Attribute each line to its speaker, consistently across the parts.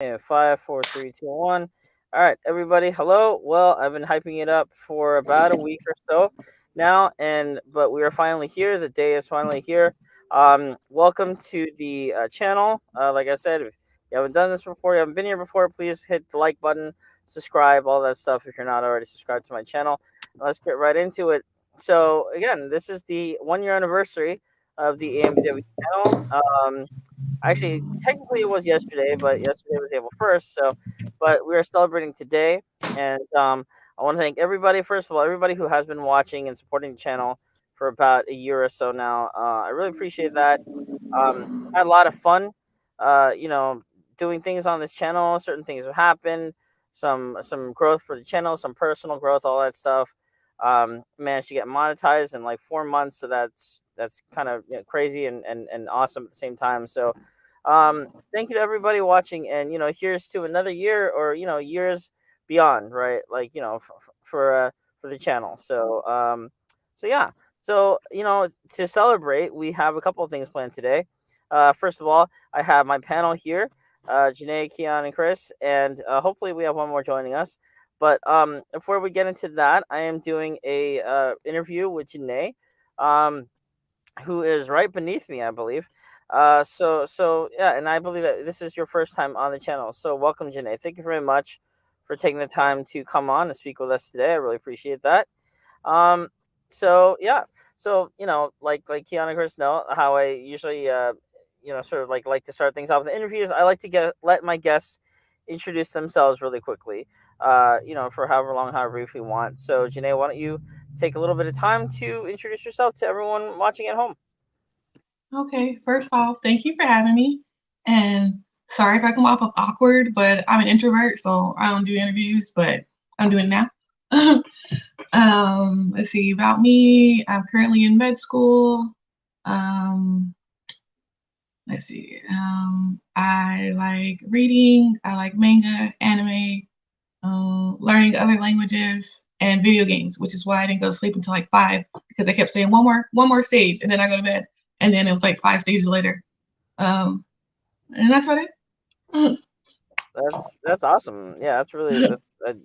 Speaker 1: And 5, 4, 3, 2, 1. All right, everybody. Hello. Well, I've been hyping it up for about a week or so now, and but we are finally here. The day is finally here. Welcome to the channel. Like I said, if you haven't done this before, you haven't been here before, please hit the like button, subscribe, all that stuff. If you're not already subscribed to my channel, let's get right into it. So again, this is the 1 year anniversary of the AMBW channel. Actually, technically it was yesterday, but yesterday was April 1st. So, but we are celebrating today, and I want to thank everybody. First of all, everybody who has been watching and supporting the channel for about a year or so now. I really appreciate that. I had a lot of fun. Doing things on this channel. Certain things have happened. Some growth for the channel, some personal growth, all that stuff. Managed to get monetized in like 4 months, so that's kind of crazy and awesome at the same time. So thank you to everybody watching, and here's to another year, or years beyond, right? Like for the channel. So yeah. So to celebrate, we have a couple of things planned today. First of all, I have my panel here, Janae, Keon, and Chris, and hopefully we have one more joining us. But before we get into that, I am doing a interview with Janae, um, who is right beneath me, I believe. So yeah, and I believe that this is your first time on the channel. So welcome, Janae. Thank you very much for taking the time to come on and speak with us today. I really appreciate that. Um, so yeah, so like Keanu and Chris know how I usually sort of like to start things off with the interviews. I like to let my guests introduce themselves really quickly. For however long, however brief we want. So Janae, why don't you take a little bit of time to introduce yourself to everyone watching at home?
Speaker 2: Okay, first off, thank you for having me. And sorry if I come off of awkward, but I'm an introvert, so I don't do interviews, but I'm doing it now. Let's see about me. I'm currently in med school. Um, let's see. I like reading. I like manga, anime, learning other languages, and video games, which is why I didn't go to sleep until like 5 because I kept saying one more stage, and then I go to bed, and then it was like 5 stages later. Um, and that's what it.
Speaker 1: That's awesome. Yeah,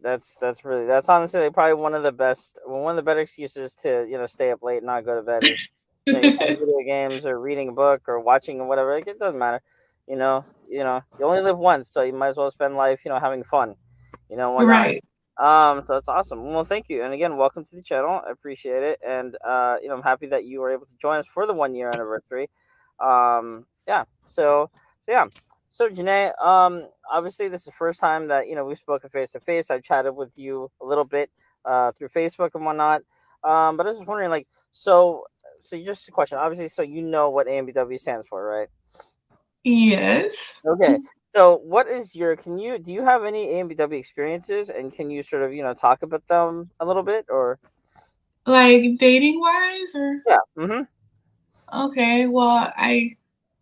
Speaker 1: that's honestly probably one of the better excuses to stay up late and not go to bed is you're playing video games or reading a book or watching or whatever. Like, it doesn't matter. You only live once, so you might as well spend life having fun. Why not?
Speaker 2: Right.
Speaker 1: So that's awesome. Well, thank you, and again, welcome to the channel. I appreciate it, and I'm happy that you were able to join us for the 1 year anniversary. Yeah. So yeah. So Janae, obviously this is the first time that we've spoken face to face. I've chatted with you a little bit through Facebook and whatnot. But I was just wondering, like, so just a question. Obviously, so you know what AMBW stands for, right?
Speaker 2: Yes.
Speaker 1: Okay. So what is your? Do you have any AMBW experiences, and can you sort of talk about them a little bit, or
Speaker 2: Like dating wise, or
Speaker 1: yeah? Mm-hmm.
Speaker 2: okay. Well, I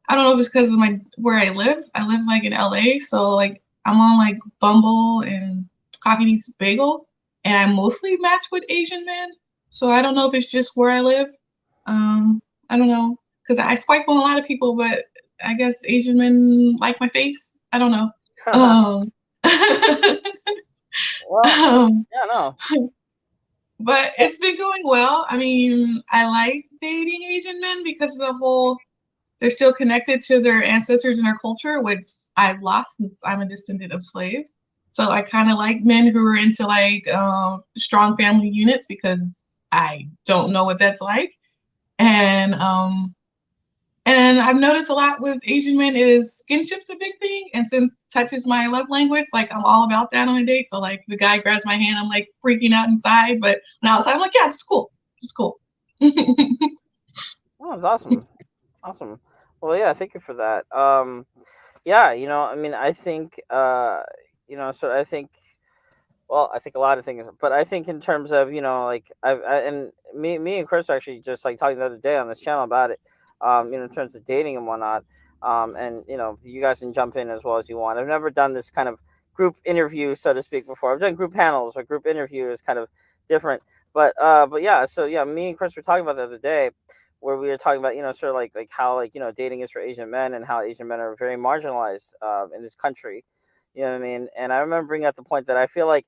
Speaker 2: don't know if it's because of my where I live. I live like in LA, so like I'm on like Bumble and Coffee Meets Bagel, and I mostly match with Asian men. So I don't know if it's just where I live. I don't know because I swipe on a lot of people, but I guess Asian men like my face. I don't know. Um,
Speaker 1: Well,
Speaker 2: um,
Speaker 1: yeah, no.
Speaker 2: but it's been going well. I mean, I like dating Asian men because of the whole they're still connected to their ancestors and their culture, which I've lost since I'm a descendant of slaves. So I kind of like men who are into like strong family units because I don't know what that's like. And and I've noticed a lot with Asian men is skinship's a big thing. And since touch is my love language, like I'm all about that on a date. So like the guy grabs my hand, I'm like freaking out inside, but when outside, I'm like, yeah, it's cool, it's cool.
Speaker 1: Oh, that's awesome. Awesome. Well, yeah, thank you for that. Yeah, I mean, I think, so I think, well, I think a lot of things, but I think in terms of, like, and me and Chris are actually just like talking the other day on this channel about it, in terms of dating and whatnot. And, you guys can jump in as well as you want. I've never done this kind of group interview, so to speak, before. I've done group panels, but group interview is kind of different. But yeah, so yeah, me and Chris were talking about the other day where we were talking about sort of like how like dating is for Asian men and how Asian men are very marginalized in this country, You know what I mean? And I remember bringing up the point that I feel like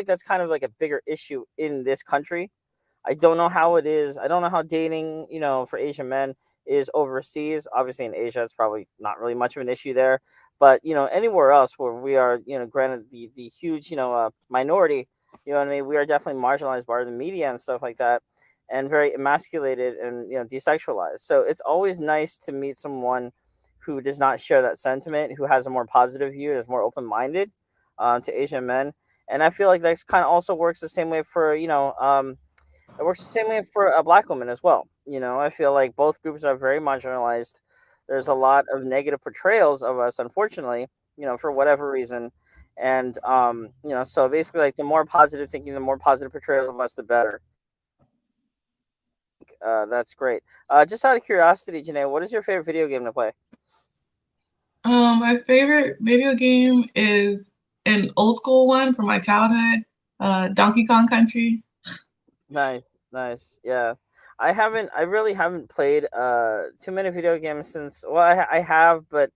Speaker 1: that's kind of like a bigger issue in this country. I don't know how it is. I don't know how dating, for Asian men is overseas. Obviously, in Asia, it's probably not really much of an issue there. But anywhere else where we are, granted the huge, minority, what I mean. We are definitely marginalized by the media and stuff like that, and very emasculated and desexualized. So it's always nice to meet someone who does not share that sentiment, who has a more positive view, is more open minded to Asian men. And I feel like that's kind of also works the same way for it works the same way for a black woman as well. I feel like both groups are very marginalized. There's a lot of negative portrayals of us, unfortunately, for whatever reason. And so basically, like the more positive thinking, the more positive portrayals of us, the better. That's great. Just out of curiosity, Janae, what is your favorite video game to play?
Speaker 2: My favorite video game is an old school one from my childhood, Donkey Kong Country.
Speaker 1: Nice, nice. Yeah. I really haven't played too many video games since, well, I have, but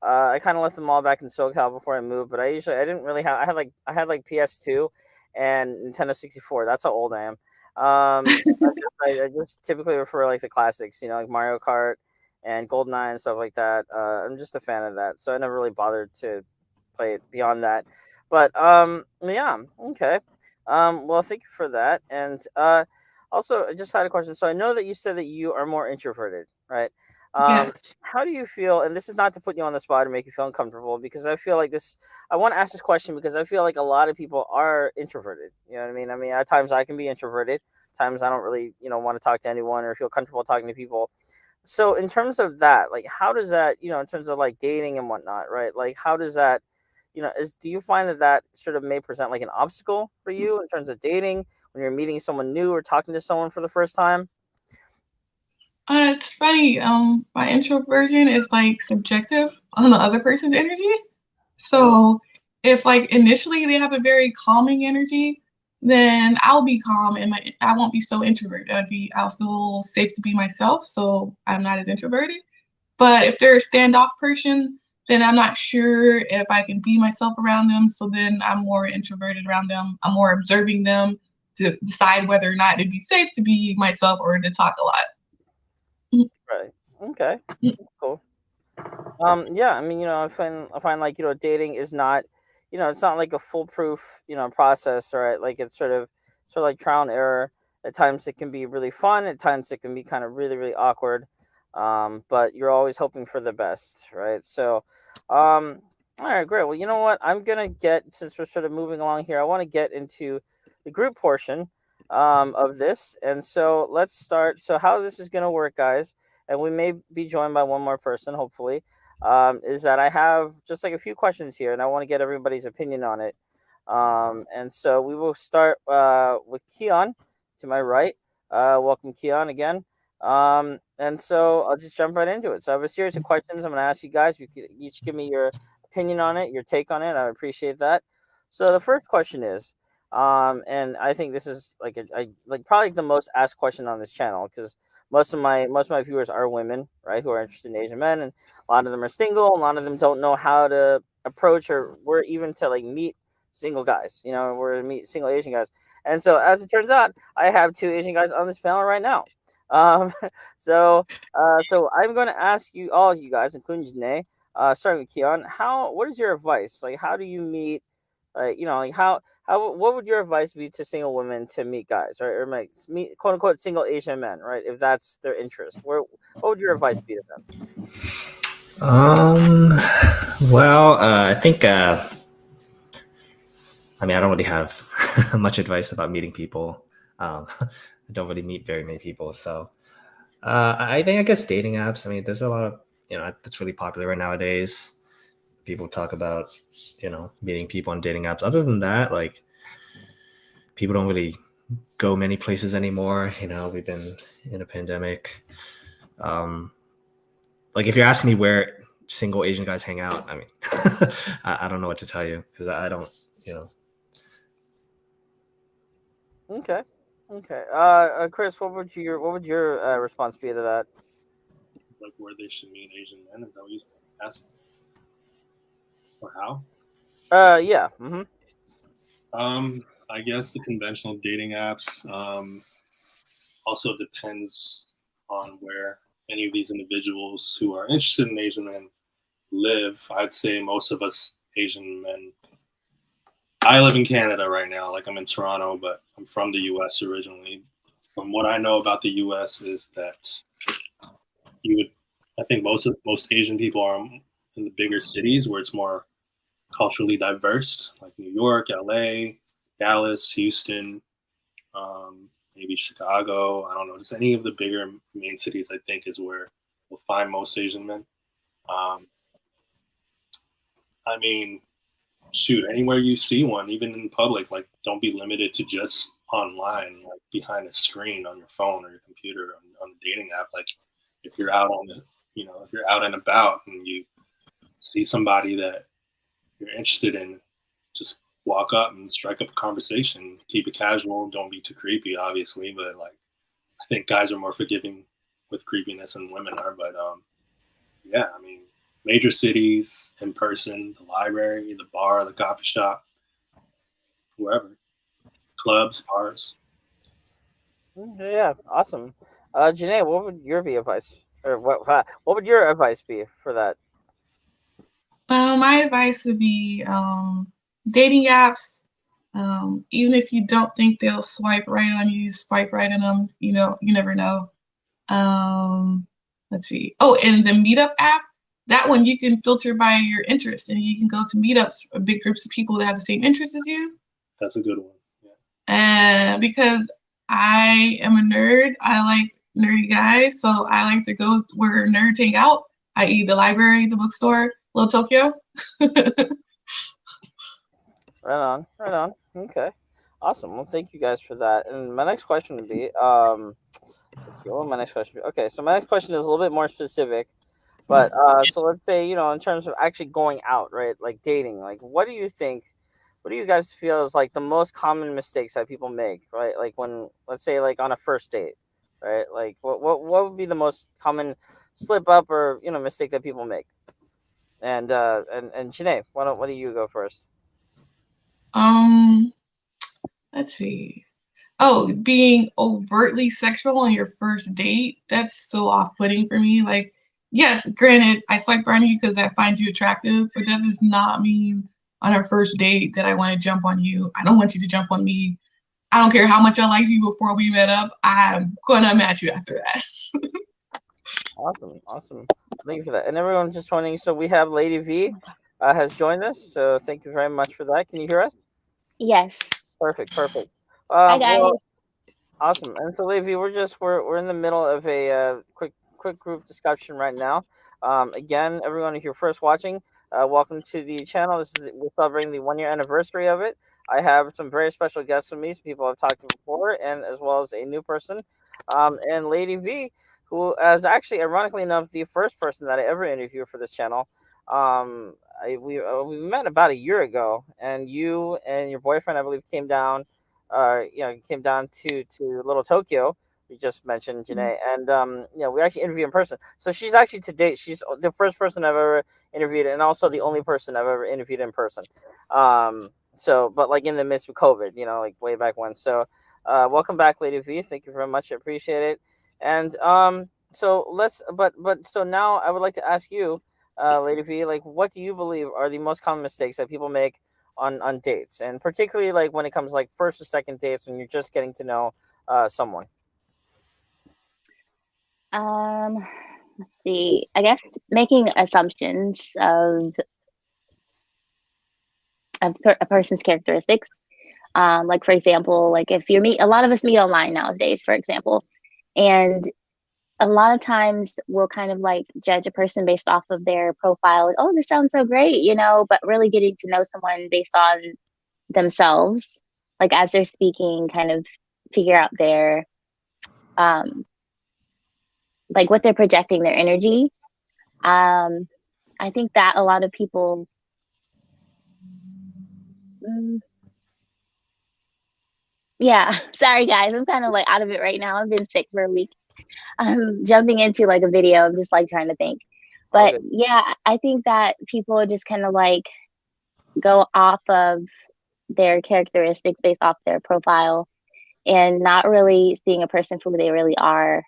Speaker 1: I kind of left them all back in SoCal before I moved. But I didn't really have, I had like PS2 and Nintendo 64. That's how old I am. I just typically refer like the classics, like Mario Kart and GoldenEye and stuff like that. I'm just a fan of that, so I never really bothered to play it beyond that. But yeah, okay. Well, thank you for that. And also, I just had a question. So I know that you said that you are more introverted, right? Um,
Speaker 2: Yes.
Speaker 1: how do you feel? And this is not to put you on the spot or make you feel uncomfortable, because I feel like this. I want to ask this question because I feel like a lot of people are introverted. You know what I mean? I mean, at times I can be introverted. Times I don't really, want to talk to anyone or feel comfortable talking to people. So in terms of that, like how does that, in terms of like dating and whatnot, right? Like how does that, is do you find that that sort of may present like an obstacle for you in terms of dating when you're meeting someone new or talking to someone for the first time?
Speaker 2: It's funny. My introversion is like subjective on the other person's energy.
Speaker 1: Hmm.
Speaker 2: So if like initially they have a very calming energy, then I'll be calm and I won't be so introverted. I'll feel safe to be myself, so I'm not as introverted. But if they're a standoff person, then I'm not sure if I can be myself around them. So then I'm more introverted around them. I'm more observing them to decide whether or not it'd be safe to be myself or to talk a lot.
Speaker 1: Right. Okay. Cool. Yeah, I mean, I find like, dating is not, it's not like a foolproof, process, right? Like it's sort of like trial and error. At times it can be really fun, at times it can be kind of really, really awkward. But you're always hoping for the best, right? So, all right, great. Well, you know what? I'm gonna get, since we're sort of moving along here, I want to get into the group portion of this. And so let's start. So how this is gonna work, guys, and we may be joined by one more person, hopefully, is that I have just like a few questions here, and I want to get everybody's opinion on it. And so we will start with Keon to my right. Welcome, Keon, again. And so I'll just jump right into it. So I have a series of questions I'm going to ask you guys. You could each give me your opinion on it, your take on it. I would appreciate that. So the first question is, and I think this is like like probably the most asked question on this channel, because most of my viewers are women, right, who are interested in Asian men, and a lot of them are single. A lot of them don't know how to approach or even to like meet single guys. We're to meet single Asian guys. And so, as it turns out, I have two Asian guys on this panel right now. Um, so I'm going to ask you all, you guys, including Janae, starting with Keon. What is your advice? Like, how do you meet? Like what would your advice be to single women to meet guys, right, or like meet quote unquote single Asian men, right, if that's their interest? What would your advice be to them?
Speaker 3: Um, well, I think, I mean, I don't really have much advice about meeting people. I don't really meet very many people. So I think, I guess, dating apps, I mean, there's a lot of, that's really popular right nowadays. People talk about, meeting people on dating apps. Other than that, like, people don't really go many places anymore. We've been in a pandemic. Um, like, if you're asking me where single Asian guys hang out, I mean, I don't know what to tell you because I don't, you know.
Speaker 1: Okay, okay. Chris, what would your response be to that?
Speaker 4: Like where they should meet Asian men. Is that what you asked? Or how?
Speaker 1: Yeah. Mm-hmm.
Speaker 4: I guess the conventional dating apps. Also depends on where any of these individuals who are interested in Asian men live. I'd say most of us Asian men. I live in Canada right now. Like I'm in Toronto, but I'm from the U.S. originally. From what I know about the U.S. is that you would, I think most Asian people are in the bigger cities where it's more culturally diverse, like New York, L.A., Dallas, Houston, maybe Chicago. I don't know, just any of the bigger main cities. I think is where we'll find most Asian men. Um, I mean, shoot, anywhere you see one, even in public, like don't be limited to just online, like behind a screen on your phone or your computer on the dating app. Like if you're out on the, if you're out and about and you see somebody that you're interested in, just walk up and strike up a conversation. Keep it casual. Don't be too creepy, obviously, but like I think guys are more forgiving with creepiness than women are. But yeah, I mean, major cities, in person, the library, the bar, the coffee shop, wherever, clubs, bars.
Speaker 1: Yeah. Awesome. Janae, what would your be advice, or what would your advice be for that?
Speaker 2: My advice would be dating apps. Even if you don't think they'll swipe right on you, swipe right on them. You know, you never know. Um, let's see. Oh, and the Meetup app. That one you can filter by your interests, and you can go to meetups, big groups of people that have the same interests as you.
Speaker 4: That's a good one. Yeah.
Speaker 2: And because I am a nerd, I like nerdy guys, so I like to go where nerds hang out, i.e., the library, the bookstore, Little Tokyo.
Speaker 1: Right on. Right on. Okay. Awesome. Well, thank you guys for that. And my next question would be, let's see, what would my next question be? Okay, so my next question is a little bit more specific. But so let's say, in terms of actually going out, right? Like dating, like what do you think? What do you guys feel is like the most common mistakes that people make, right? Like when, let's say, like on a first date, right? Like what would be the most common slip up or mistake that people make? And Janae, why do you go first?
Speaker 2: Um, let's see. Oh, being overtly sexual on your first date, that's so off-putting for me. Like, yes, granted, I swipe right on you because I find you attractive, but that does not mean on our first date that I want to jump on you. I don't want you to jump on me. I don't care how much I liked you before we met up. I'm gonna match you after that.
Speaker 1: Awesome, awesome. Thank you for that. And everyone just joining. So we have Lady V has joined us. So thank you very much for that. Can you hear us?
Speaker 5: Yes.
Speaker 1: Perfect, perfect.
Speaker 5: Hi guys.
Speaker 1: Well, awesome. And so, Levi, we're in the middle of a quick group discussion right now. Again, everyone, if you're first watching, welcome to the channel. We're celebrating the 1 year anniversary of it. I have some very special guests with me, some people I've talked to before, and as well as a new person, and Lady V, who is actually, ironically enough, the first person that I ever interviewed for this channel. We met about a year ago, and you and your boyfriend, I believe, came down to Little Tokyo. We just mentioned Janae, and we actually interviewed in person. So she's actually to date, she's the first person I've ever interviewed, and also the only person I've ever interviewed in person. But like in the midst of COVID, like way back when. So, welcome back, Lady V. Thank you very much. I appreciate it. And so so now I would like to ask you, Lady V, like, what do you believe are the most common mistakes that people make on dates, and particularly like when it comes like first or second dates when you're just getting to know someone?
Speaker 5: Let's see. I guess making assumptions of a person's characteristics. Like for example, like if you meet, a lot of us meet online nowadays, for example, and a lot of times we'll kind of like judge a person based off of their profile. Like, oh, this sounds so great, but really getting to know someone based on themselves, like as they're speaking, kind of figure out their like what they're projecting, their energy. I think that a lot of people yeah, sorry guys, I'm kind of like out of it right now. I've been sick for a week. I'm jumping into like a video. I'm just like trying to think. But
Speaker 1: Okay.
Speaker 5: yeah, I think that people just kind of like go off of their characteristics based off their profile and not really seeing a person for who they really are.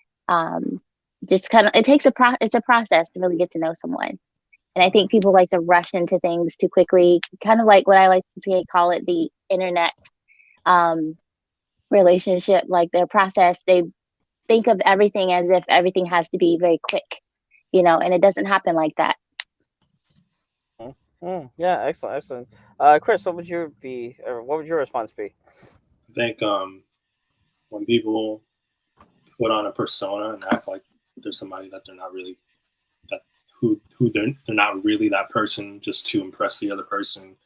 Speaker 5: Just kind of, it takes it's a process to really get to know someone. And I think people like to rush into things too quickly, kind of like what I like to say, call it the internet um, relationship, like their process. They think of everything as if everything has to be very quick, and it doesn't happen like that.
Speaker 1: Yeah, excellent, excellent. Chris, what would your be, or what would your response be?
Speaker 4: I think when people put on a persona and act like there's somebody that they're not really, that who they're not really that person just to impress the other person.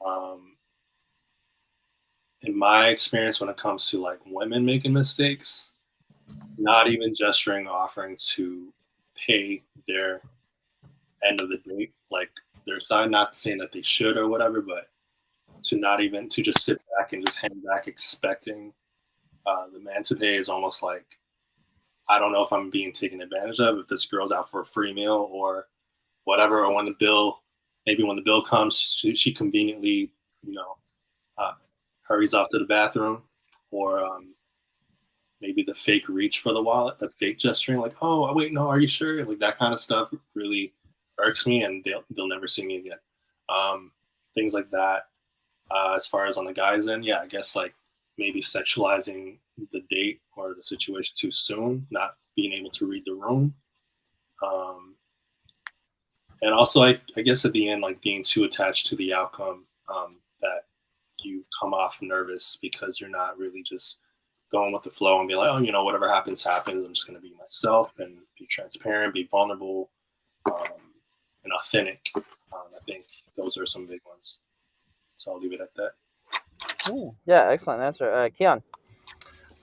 Speaker 4: Um, in my experience, when it comes to like women making mistakes, not even gesturing, offering to pay their end of the date, like their side, not saying that they should or whatever, but to not even to just sit back and just hang back expecting the man to pay is almost like, I don't know if I'm being taken advantage of, if this girl's out for a free meal or whatever, or maybe when the bill comes, she conveniently, you know, uh, hurries off to the bathroom, or maybe the fake reach for the wallet, the fake gesturing, like, oh, wait, no, are you sure? Like that kind of stuff really irks me, and they'll never see me again. Things like that. As far as on the guys' end, yeah, I guess like maybe sexualizing the date or the situation too soon, not being able to read the room. Um, and also, I guess at the end, like being too attached to the outcome, that you come off nervous because you're not really just going with the flow and be like, oh, whatever happens, happens. I'm just going to be myself and be transparent, be vulnerable, and authentic. I think those are some big ones. So I'll leave it at that.
Speaker 1: Yeah, excellent answer. Keon.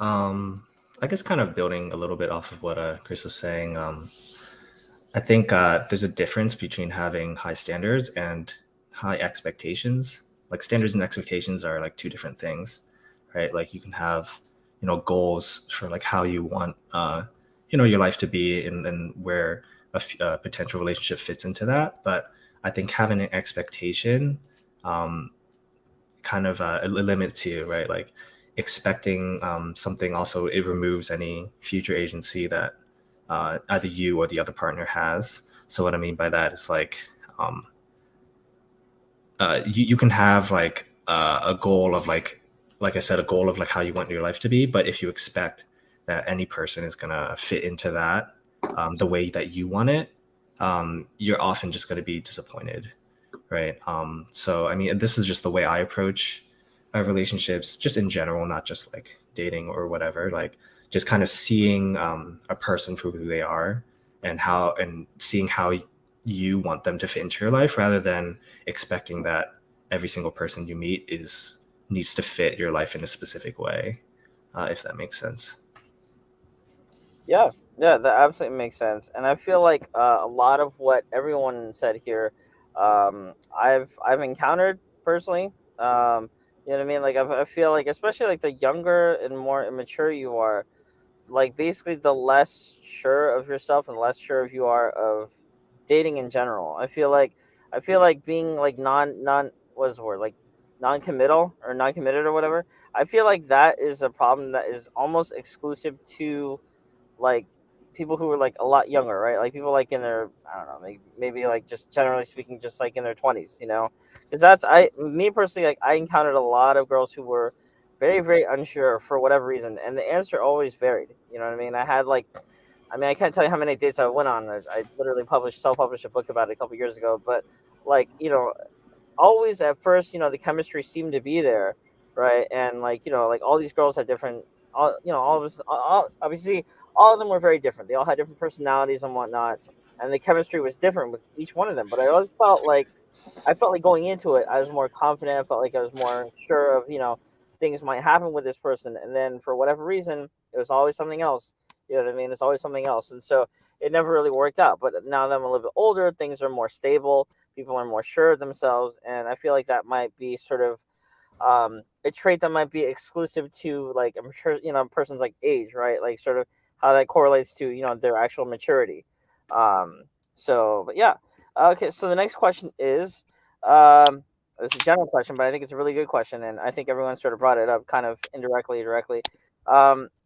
Speaker 3: I guess kind of building a little bit off of what Chris was saying. I think there's a difference between having high standards and high expectations. Like standards and expectations are like two different things, right? Like you can have, goals for like how you want, your life to be, and where a potential relationship fits into that. But I think having an expectation kind of limits you, right? Like expecting something also, it removes any future agency that either you or the other partner has. So what I mean by that is like um, you can have like a goal of like I said, a goal of like how you want your life to be, but if you expect that any person is gonna fit into that the way that you want it, you're often just going to be disappointed, right? So I mean, this is just the way I approach relationships, just in general, not just like dating or whatever. Like just kind of seeing a person for who they are, and seeing how you want them to fit into your life, rather than expecting that every single person you meet needs to fit your life in a specific way, if that makes sense.
Speaker 1: Yeah, yeah, that absolutely makes sense. And I feel like a lot of what everyone said here, I've encountered personally. You know what I mean? Like I feel like, especially like the younger and more immature you are, like basically the less sure of yourself and less sure of you are of dating in general. I feel like being like non what is the word, like non-committal or non-committed or whatever. I feel like that is a problem that is almost exclusive to like people who are like a lot younger, right? Like people like in their, I don't know, maybe like just generally speaking, just like in their 20s, because that's me personally, like I encountered a lot of girls who were very very unsure for whatever reason, and the answer always varied. You know what I mean? I can't tell you how many dates I went on. I literally self-published a book about it a couple years ago, but like always at first, the chemistry seemed to be there, right? And like, like all these girls had different, all of us, obviously, all of them were very different. They all had different personalities and whatnot, and the chemistry was different with each one of them. But I felt like going into it, I was more confident. I felt like I was more sure of, things might happen with this person, and then for whatever reason, it was always something else. You know what I mean? It's always something else, and so it never really worked out. But now that I'm a little bit older, things are more stable, people are more sure of themselves, and I feel like that might be sort of a trait that might be exclusive to like I'm sure a person's like age, right? Like sort of how that correlates to their actual maturity. Um, but yeah, okay. So the next question is, um, It's a general question, but I think it's a really good question, and I think everyone sort of brought it up, kind of indirectly, directly.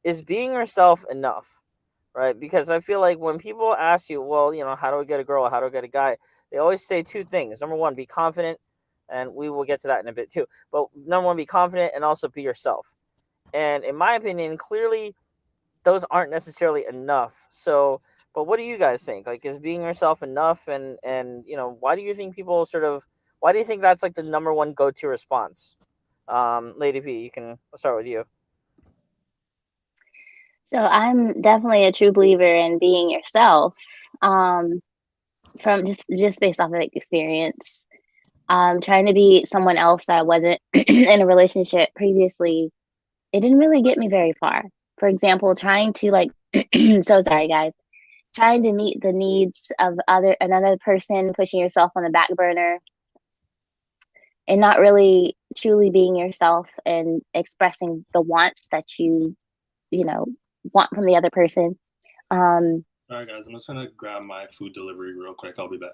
Speaker 1: Is being yourself enough, right? Because I feel like when people ask you, well, how do I get a girl? How do I get a guy? They always say two things. Number one, be confident, and we will get to that in a bit too. But number one, be confident, and also be yourself. And in my opinion, clearly those aren't necessarily enough. So, but what do you guys think? Like, is being yourself enough? And why do you think people sort of? Why do you think that's like the number one go-to response? Lady P, you can start with you.
Speaker 5: So I'm definitely a true believer in being yourself. Um, from just based off of like, experience. Trying to be someone else that I wasn't in a relationship previously, it didn't really get me very far. For example, trying to like, so sorry guys, trying to meet the needs of another person, pushing yourself on the back burner, and not really truly being yourself and expressing the wants that you know want from the other person. Um,
Speaker 4: All right, guys, I'm just gonna grab my food delivery real quick. I'll be back.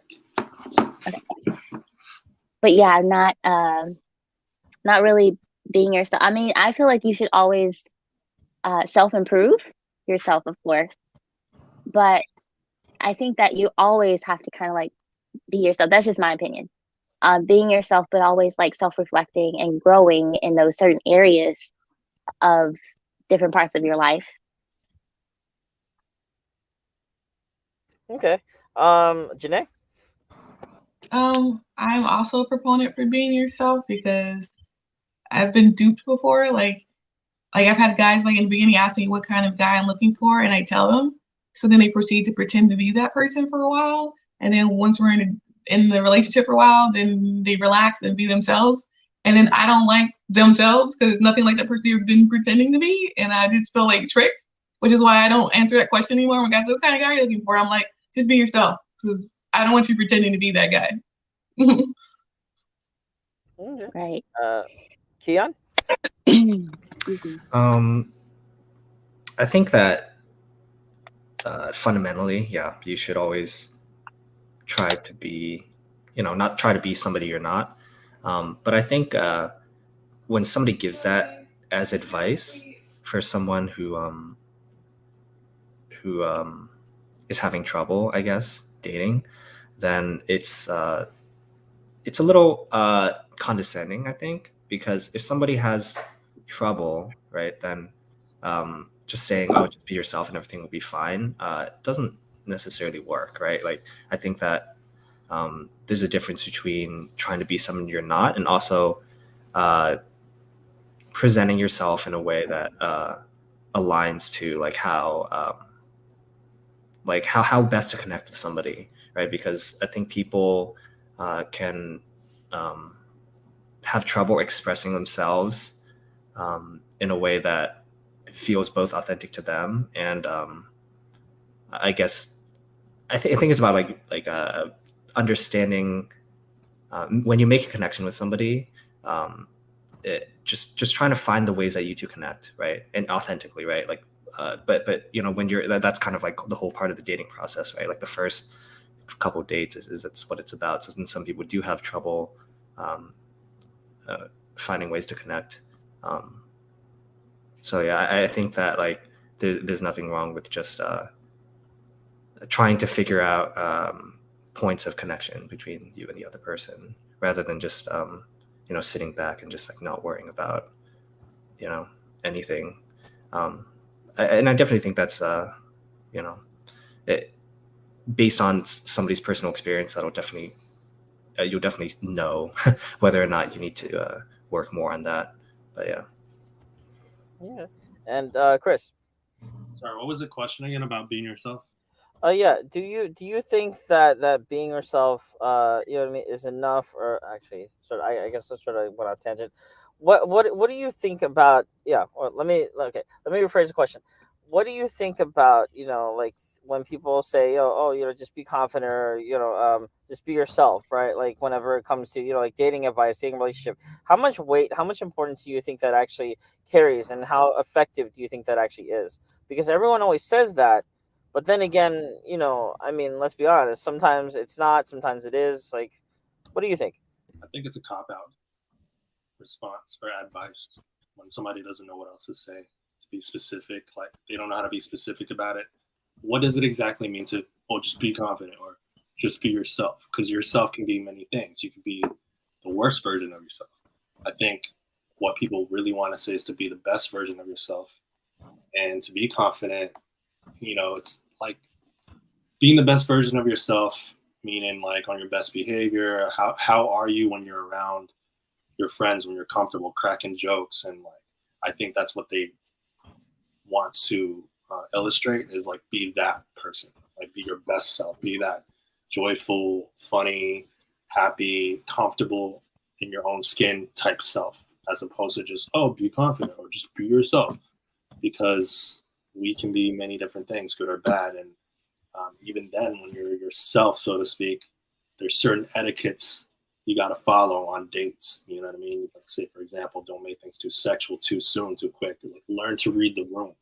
Speaker 5: but yeah, not really being yourself. I mean, I feel like you should always self improve yourself, of course, but I think that you always have to kind of like be yourself. That's just my opinion. Being yourself, but always like self reflecting and growing in those certain areas of different parts of your life.
Speaker 1: Okay. Janae.
Speaker 2: I'm also a proponent for being yourself because I've been duped before. Like I've had guys like in the beginning ask me what kind of guy I'm looking for, and I tell them. So then they proceed to pretend to be that person for a while, and then once we're in the relationship for a while, then they relax and be themselves. And then I don't like themselves because it's nothing like that person they've been pretending to be, and I just feel like tricked. Which is why I don't answer that question anymore. When guys say, "What kind of guy are you looking for?" I'm like, just be yourself. 'Cause I don't want you pretending to be that guy.
Speaker 1: Okay.
Speaker 5: Right.
Speaker 1: Keon.
Speaker 5: Excuse me.
Speaker 3: I think that fundamentally, yeah, you should always try to be, not try to be somebody you're not. But I think when somebody gives that as advice for someone who is having trouble, I guess, dating, then it's a little condescending, I think, because if somebody has trouble, right, then just saying, "Oh, just be yourself and everything will be fine," doesn't necessarily work, right? Like, I think that there's a difference between trying to be someone you're not and also uh, presenting yourself in a way that aligns to how best to connect with somebody, right? Because I think people can um, have trouble expressing themselves in a way that feels both authentic to them and I guess I think it's about understanding when you make a connection with somebody, um, just trying to find the ways that you two connect, right, and authentically, right, like. But when that's kind of like the whole part of the dating process, right? Like the first couple of dates is that's what it's about. So then some people do have trouble um, uh, finding ways to connect. Um, so yeah, I think that like there's nothing wrong with just trying to figure out points of connection between you and the other person, rather than just sitting back and just like not worrying about you know anything. And I definitely think that's you know it, based on somebody's personal experience. That'll definitely you'll definitely know whether or not you need to work more on that. But yeah.
Speaker 1: Yeah. And Chris.
Speaker 4: Sorry, what was the question again about being yourself?
Speaker 1: Yeah. Do you think that being yourself, what I mean, is enough, or actually, sort of, I guess that's sort of went on tangent. What do you think about? Yeah. Well, let me rephrase the question. What do you think about like when people say, oh, just be confident, or just be yourself, right? Like whenever it comes to like dating advice, dating relationship, how much weight, how much importance do you think that actually carries, and how effective do you think that actually is? Because everyone always says that, but then again, I mean, let's be honest. Sometimes it's not. Sometimes it is. Like, what do you think?
Speaker 4: I think it's a cop out response or advice when somebody doesn't know what else to say. To be specific, like they don't know how to be specific about it. What does it exactly mean to, oh, just be confident or just be yourself? Because yourself can be many things. You can be the worst version of yourself. I think what people really want to say is to be the best version of yourself and to be confident. It's like being the best version of yourself, meaning like on your best behavior. How are you when you're around your friends, when you're comfortable cracking jokes? And like, I think that's what they want to illustrate is like, be that person, like be your best self, be that joyful, funny, happy, comfortable in your own skin type self, as opposed to just, oh, be confident or just be yourself, because we can be many different things, good or bad. And even then, when you're yourself, so to speak, there's certain etiquettes you got to follow on dates. You know what I mean? Like, say, for example, don't make things too sexual, too soon, too quick. Like, learn to read the room.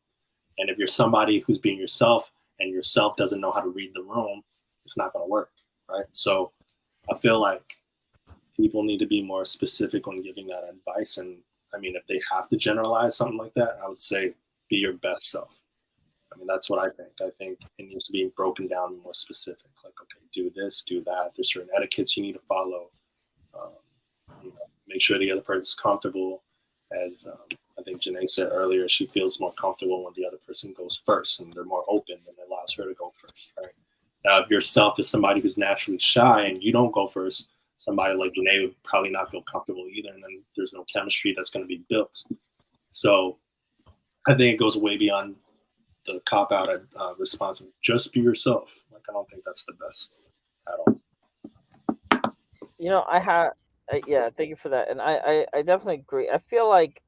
Speaker 4: And if you're somebody who's being yourself and yourself doesn't know how to read the room, it's not going to work, right? So I feel like people need to be more specific when giving that advice. And I mean, if they have to generalize something like that, I would say be your best self. I mean, that's what I think. I think it needs to be broken down more specific. Like, okay, do this, do that. There's certain etiquettes you need to follow. Make sure the other person's comfortable. As I think Janae said earlier, she feels more comfortable when the other person goes first and they're more open and it allows her to go first, right? Now, if yourself is somebody who's naturally shy and you don't go first, somebody like Janae would probably not feel comfortable either, and then there's no chemistry that's going to be built. So I think it goes way beyond the cop-out response of just be yourself. Like, I don't think that's the best at all.
Speaker 1: Yeah, thank you for that. And I definitely agree. I feel like,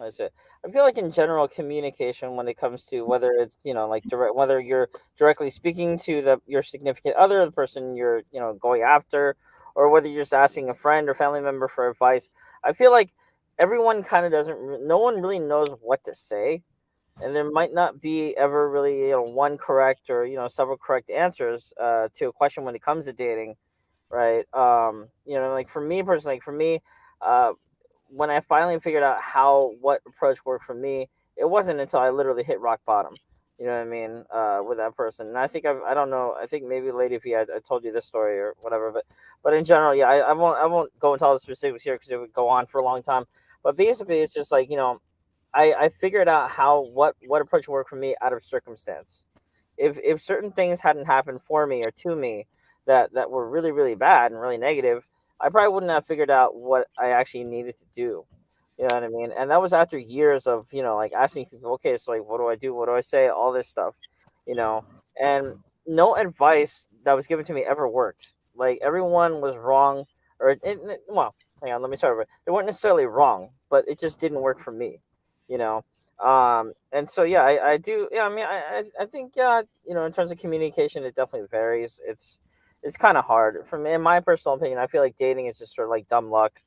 Speaker 1: I said, I feel like in general communication when it comes to whether it's, like whether you're directly speaking to your significant other, the person you're, going after, or whether you're just asking a friend or family member for advice, I feel like everyone kind of no one really knows what to say. And there might not be ever really, one correct or, several correct answers to a question when it comes to dating, right? Like for me personally, uh, when I finally figured out what approach worked for me, it wasn't until I literally hit rock bottom. You know what I mean? With that person, and I think I don't know. I think maybe Lady V, I told you this story or whatever, but in general, yeah, I won't go into all the specifics here because it would go on for a long time. But basically, it's just like, I figured out what approach worked for me out of circumstance. If certain things hadn't happened for me or to me that were really, really bad and really negative, I probably wouldn't have figured out what I actually needed to do. You know what I mean? And that was after years of, like asking people, okay, so like what do I do? What do I say? All this stuff, you know. And no advice that was given to me ever worked. Like everyone was wrong, well, hang on, let me start over. They weren't necessarily wrong, but it just didn't work for me, you know. And so yeah, I do. Yeah, I mean, I think, yeah, in terms of communication, it definitely varies. It's kind of hard for me, in my personal opinion. I feel like dating is just sort of like dumb luck,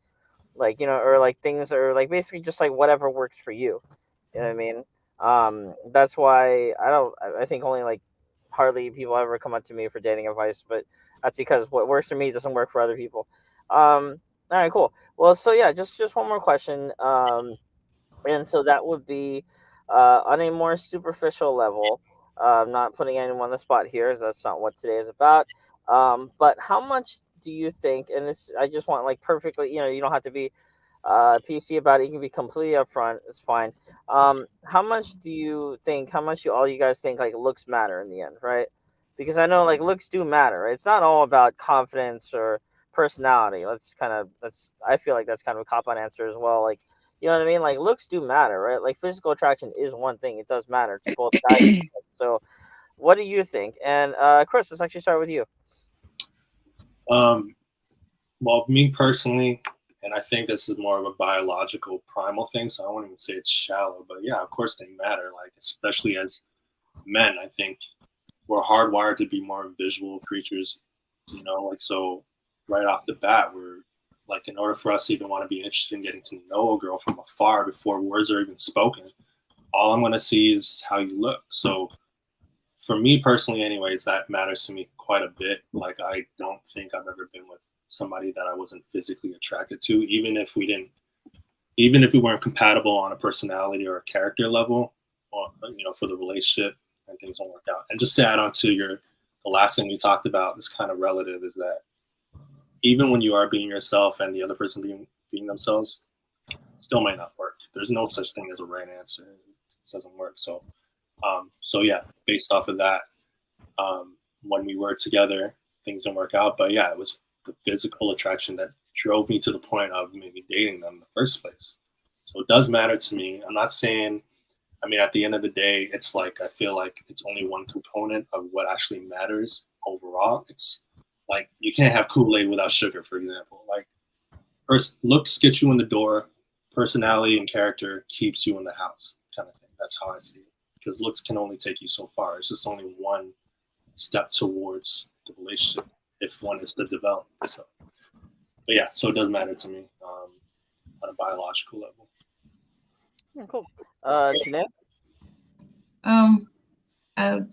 Speaker 1: like, or like things are like basically just like whatever works for you. You know what I mean? That's why I think only like hardly people ever come up to me for dating advice, but that's because what works for me doesn't work for other people. All right, cool. Well, so yeah, just one more question. And so that would be, on a more superficial level. I'm not putting anyone on the spot here, as that's not what today is about. But how much do you think? And this, I just want like perfectly. You don't have to be PC about it. You can be completely upfront. It's fine. How much do you think? How much all you guys think like looks matter in the end, right? Because I know like looks do matter. Right? It's not all about confidence or personality. I feel like that's kind of a cop out answer as well. Like, you know what I mean? Like looks do matter, right? Like physical attraction is one thing. It does matter to both guys. So what do you think? And Chris, let's actually start with you.
Speaker 4: Well, me personally, and I think this is more of a biological primal thing, so I won't even say it's shallow, but yeah, of course they matter. Like, especially as men, I think we're hardwired to be more visual creatures, like, so right off the bat, we're like, in order for us to even want to be interested in getting to know a girl from afar before words are even spoken, all I'm going to see is how you look. So for me personally, anyways, that matters to me quite a bit. Like, I don't think I've ever been with somebody that I wasn't physically attracted to, even if we weren't compatible on a personality or a character level, or, for the relationship, and things don't work out. And just to add on to the last thing we talked about, this kind of relative, is that even when you are being yourself and the other person being themselves, it still might not work. There's no such thing as a right answer. It doesn't work. So yeah, based off of that, when we were together, things didn't work out. But yeah, it was the physical attraction that drove me to the point of maybe dating them in the first place. So it does matter to me. I'm not saying, at the end of the day, it's like, I feel like it's only one component of what actually matters overall. It's like, you can't have Kool-Aid without sugar, for example. Like, first, looks get you in the door, personality and character keeps you in the house, kind of thing. That's how I see it. Because looks can only take you so far. It's just only one step towards the relationship if one is to develop. So, but yeah, so it does matter to me on a biological level.
Speaker 1: Yeah, cool. Janae?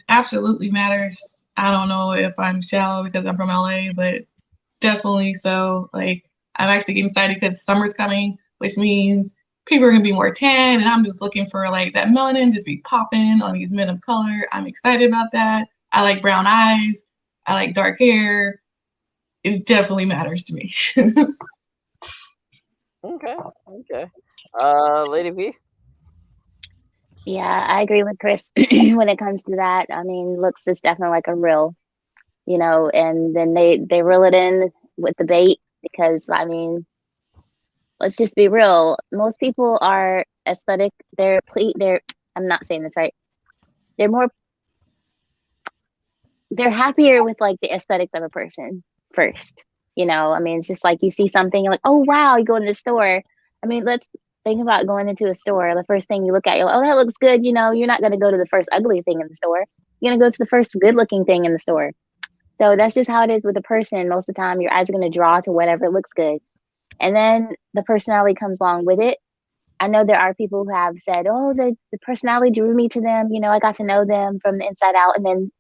Speaker 2: Absolutely matters. I don't know if I'm shallow because I'm from LA, but definitely so. Like, I'm actually getting excited because summer's coming, which means people are gonna be more tan, and I'm just looking for like that melanin just be popping on these men of color. I'm excited about that. I like brown eyes. I like dark hair. It definitely matters to me.
Speaker 1: Okay. Lady V?
Speaker 5: Yeah, I agree with Chris when it comes to that. I mean, looks is definitely like a reel, and then they reel it in with the bait because let's just be real. Most people are aesthetic. They're I'm not saying this right. They're more they're happier with like the aesthetics of a person first. It's just like you see something, you're like, oh wow, you go in the store. Let's think about going into a store. The first thing you look at, you're like, oh, that looks good. You're not gonna go to the first ugly thing in the store. You're gonna go to the first good looking thing in the store. So that's just how it is with a person. Most of the time your eyes are gonna draw to whatever looks good. And then the personality comes along with it. I know there are people who have said, oh, the personality drew me to them. I got to know them from the inside out. And then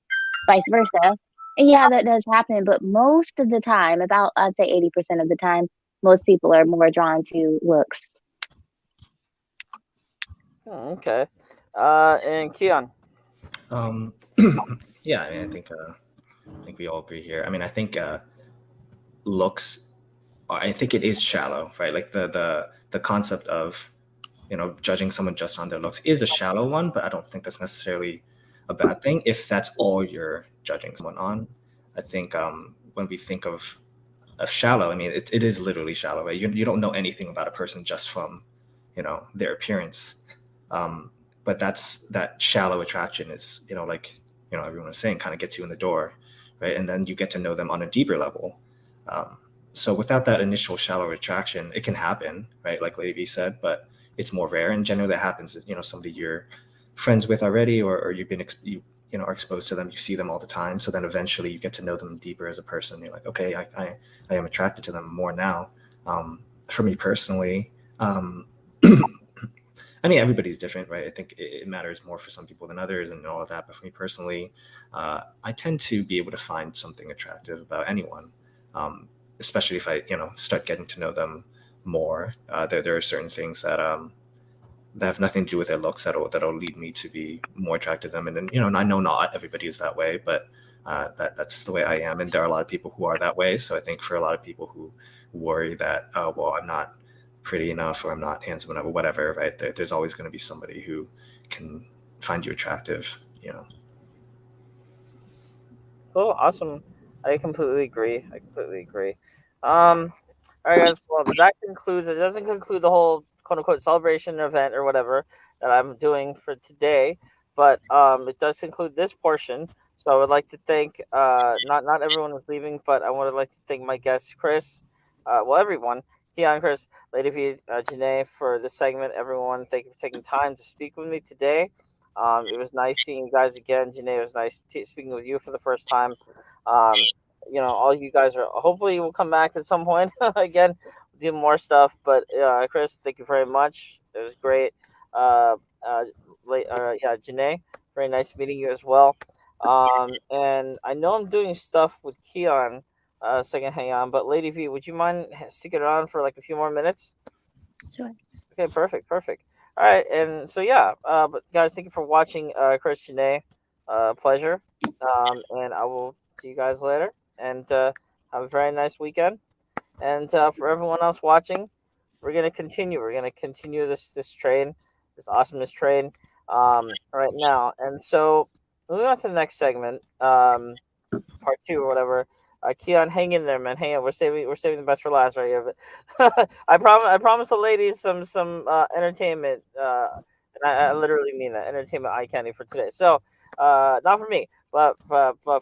Speaker 5: vice versa. And yeah, that does happen. But most of the time, about I'd say 80% of the time, most people are more drawn to looks.
Speaker 1: Okay. And Keon?
Speaker 3: Um, yeah, I think we all agree here. I think looks. I think it is shallow, right? Like the concept of judging someone just on their looks is a shallow one, but I don't think that's necessarily a bad thing if that's all you're judging someone on. I think when we think of shallow, it is literally shallow, right? You don't know anything about a person just from their appearance. But that shallow attraction is like everyone was saying, kind of gets you in the door, right? And then you get to know them on a deeper level. So without that initial shallow attraction, it can happen, right? Like Lady V said, but it's more rare. And generally that happens, somebody you're friends with already, or you've been, are exposed to them, you see them all the time. So then eventually you get to know them deeper as a person. You're like, okay, I am attracted to them more now. For me personally, everybody's different, right? I think it matters more for some people than others and all of that. But for me personally, I tend to be able to find something attractive about anyone, especially if I, start getting to know them more. There are certain things that have nothing to do with their looks that'll lead me to be more attracted to them. And then, and I know not everybody is that way, but that's the way I am. And there are a lot of people who are that way. So I think for a lot of people who worry that, oh, well, I'm not pretty enough or I'm not handsome enough or whatever, right? There's always going to be somebody who can find you attractive,
Speaker 1: Oh, awesome. I completely agree. All right, guys. Well, that concludes. It doesn't conclude the whole quote unquote celebration event or whatever that I'm doing for today, but it does conclude this portion. So I would like to thank not everyone is leaving, but I would like to thank my guest Chris, everyone, Keon, Chris, Lady V, Janae for this segment. Everyone, thank you for taking time to speak with me today. It was nice seeing you guys again. Janae, it was nice speaking with you for the first time. Um, all you guys are hopefully will come back at some point again, do more stuff. But Chris, thank you very much. It was great. Uh, yeah, Janae, very nice meeting you as well. And I know I'm doing stuff with Keon second hang on. But Lady V, would you mind sticking around for like a few more minutes?
Speaker 5: Sure.
Speaker 1: Okay, perfect, perfect. All right, and so yeah, but guys, thank you for watching, Chris, Janae. Pleasure. And I will see you guys later. And have a very nice weekend. And for everyone else watching, we're gonna continue. We're gonna continue this train, this awesomeness train, right now. And so moving on to the next segment, part two or whatever. Keon, hang in there, man. Hang in. We're saving the best for last, right here. But I promise the ladies some entertainment. And I literally mean that, entertainment eye candy for today. So, not for me, but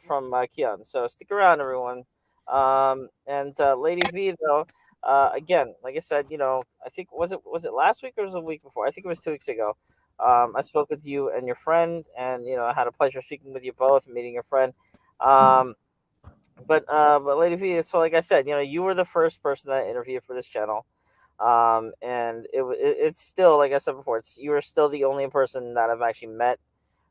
Speaker 1: from Keon. So stick around, everyone. And Lady V though. Again, like I said, I think was it last week or was it the week before? I think it was 2 weeks ago. I spoke with you and your friend, and I had a pleasure speaking with you both, meeting your friend. Um, but Lady V, so like I said, you were the first person that I interviewed for this channel. And it's still, like I said before, you are still the only person that I've actually met,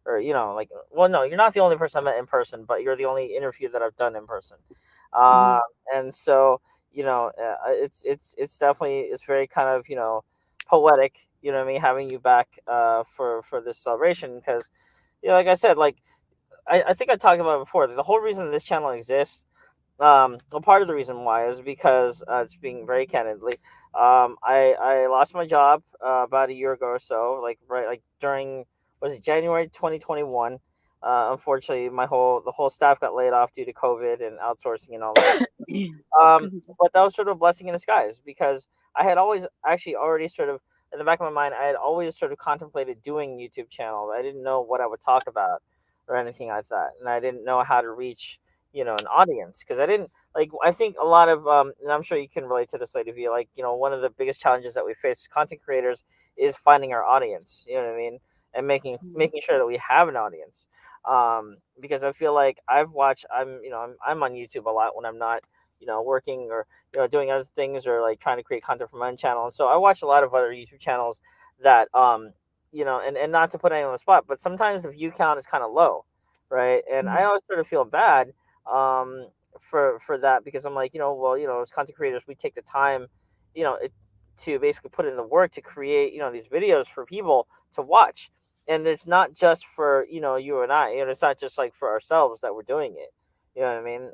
Speaker 1: or like, well, no, you're not the only person I met in person, but you're the only interview that I've done in person.
Speaker 5: Mhm.
Speaker 1: And so it's definitely, it's very kind of poetic, what I mean, having you back for this celebration, because like I said, like I think I talked about it before. The whole reason this channel exists, well, part of the reason why is because, it's being very candidly, I lost my job about a year ago or so, like right, like during, was it January 2021. Unfortunately, the whole staff got laid off due to COVID and outsourcing and all that. But that was sort of a blessing in disguise, because I had always actually already sort of, in the back of my mind, I had always sort of contemplated doing YouTube channel. I didn't know what I would talk about or anything like that, and I didn't know how to reach an audience, because I didn't like. I think a lot of and I'm sure you can relate to this, Lady V. Like, one of the biggest challenges that we face as content creators is finding our audience. You know what I mean, and making sure that we have an audience. Because I feel like I'm on YouTube a lot when I'm not working, or doing other things, or like trying to create content for my own channel. And so I watch a lot of other YouTube channels that and not to put anyone on the spot, but sometimes the view count is kind of low, right? And I always sort of feel bad um for that, because I'm like, well, as content creators, we take the time, to basically put in the work to create these videos for people to watch. And it's not just for you and I. It's not just like for ourselves that we're doing it. You know what I mean?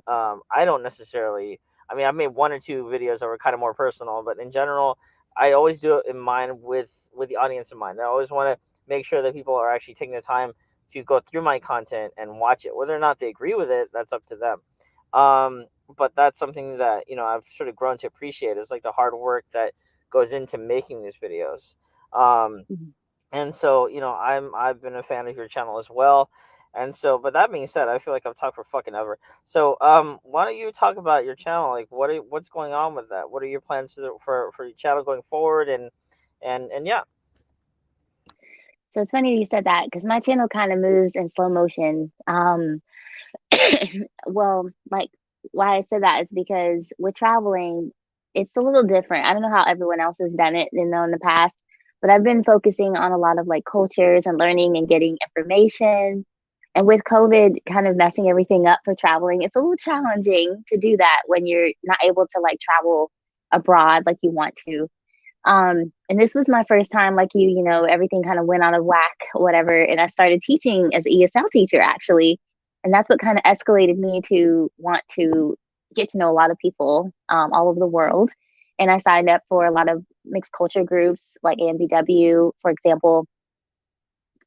Speaker 1: I don't necessarily. I mean, I've made one or two videos that were kind of more personal, but in general, I always do it in mind with the audience in mind. I always want to make sure that people are actually taking the time to go through my content and watch it. Whether or not they agree with it, that's up to them. But that's something that I've sort of grown to appreciate, is like the hard work that goes into making these videos. Um,
Speaker 5: Mhm.
Speaker 1: and so, I've been a fan of your channel as well. And so, but that being said, I feel like I've talked for fucking ever. So, why don't you talk about your channel? Like, what's going on with that? What are your plans for your channel going forward? And yeah.
Speaker 5: So it's funny you said that because my channel kind of moves in slow motion. Well, like why I said that is because with traveling, it's a little different. I don't know how everyone else has done it, in the past, but I've been focusing on a lot of like cultures and learning and getting information. And with COVID kind of messing everything up for traveling, it's a little challenging to do that when you're not able to like travel abroad like you want to. And this was my first time, like everything kind of went out of whack, whatever. And I started teaching as an ESL teacher, actually. And that's what kind of escalated me to want to get to know a lot of people all over the world. And I signed up for a lot of mixed culture groups like Ambw, for example.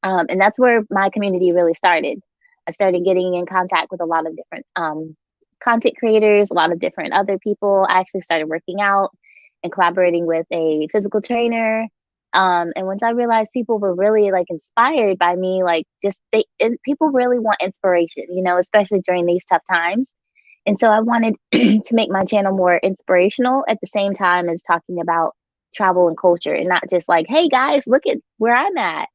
Speaker 5: And that's where my community really started. I started getting in contact with a lot of different content creators, a lot of different other people. I actually started working out and collaborating with a physical trainer. And once I realized people were really like inspired by me, like people really want inspiration, especially during these tough times. And so I wanted to make my channel more inspirational at the same time as talking about travel and culture, and not just like, hey guys, look at where I'm at.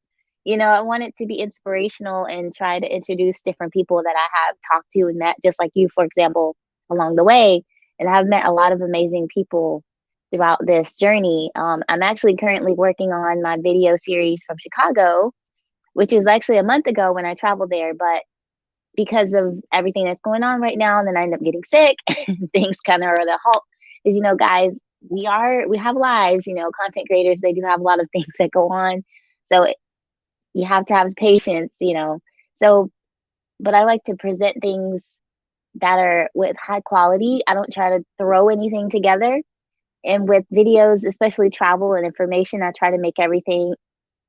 Speaker 5: I want it to be inspirational and try to introduce different people that I have talked to and met, just like you, for example, along the way. And I've met a lot of amazing people throughout this journey. I'm actually currently working on my video series from Chicago, which is actually a month ago when I traveled there. But because of everything that's going on right now, and then I end up getting sick, things kind of are at a halt. Is, guys, we have lives. Content creators, they do have a lot of things that go on, so you have to have patience. So, but I like to present things that are with high quality. I don't try to throw anything together. And with videos, especially travel and information, I try to make everything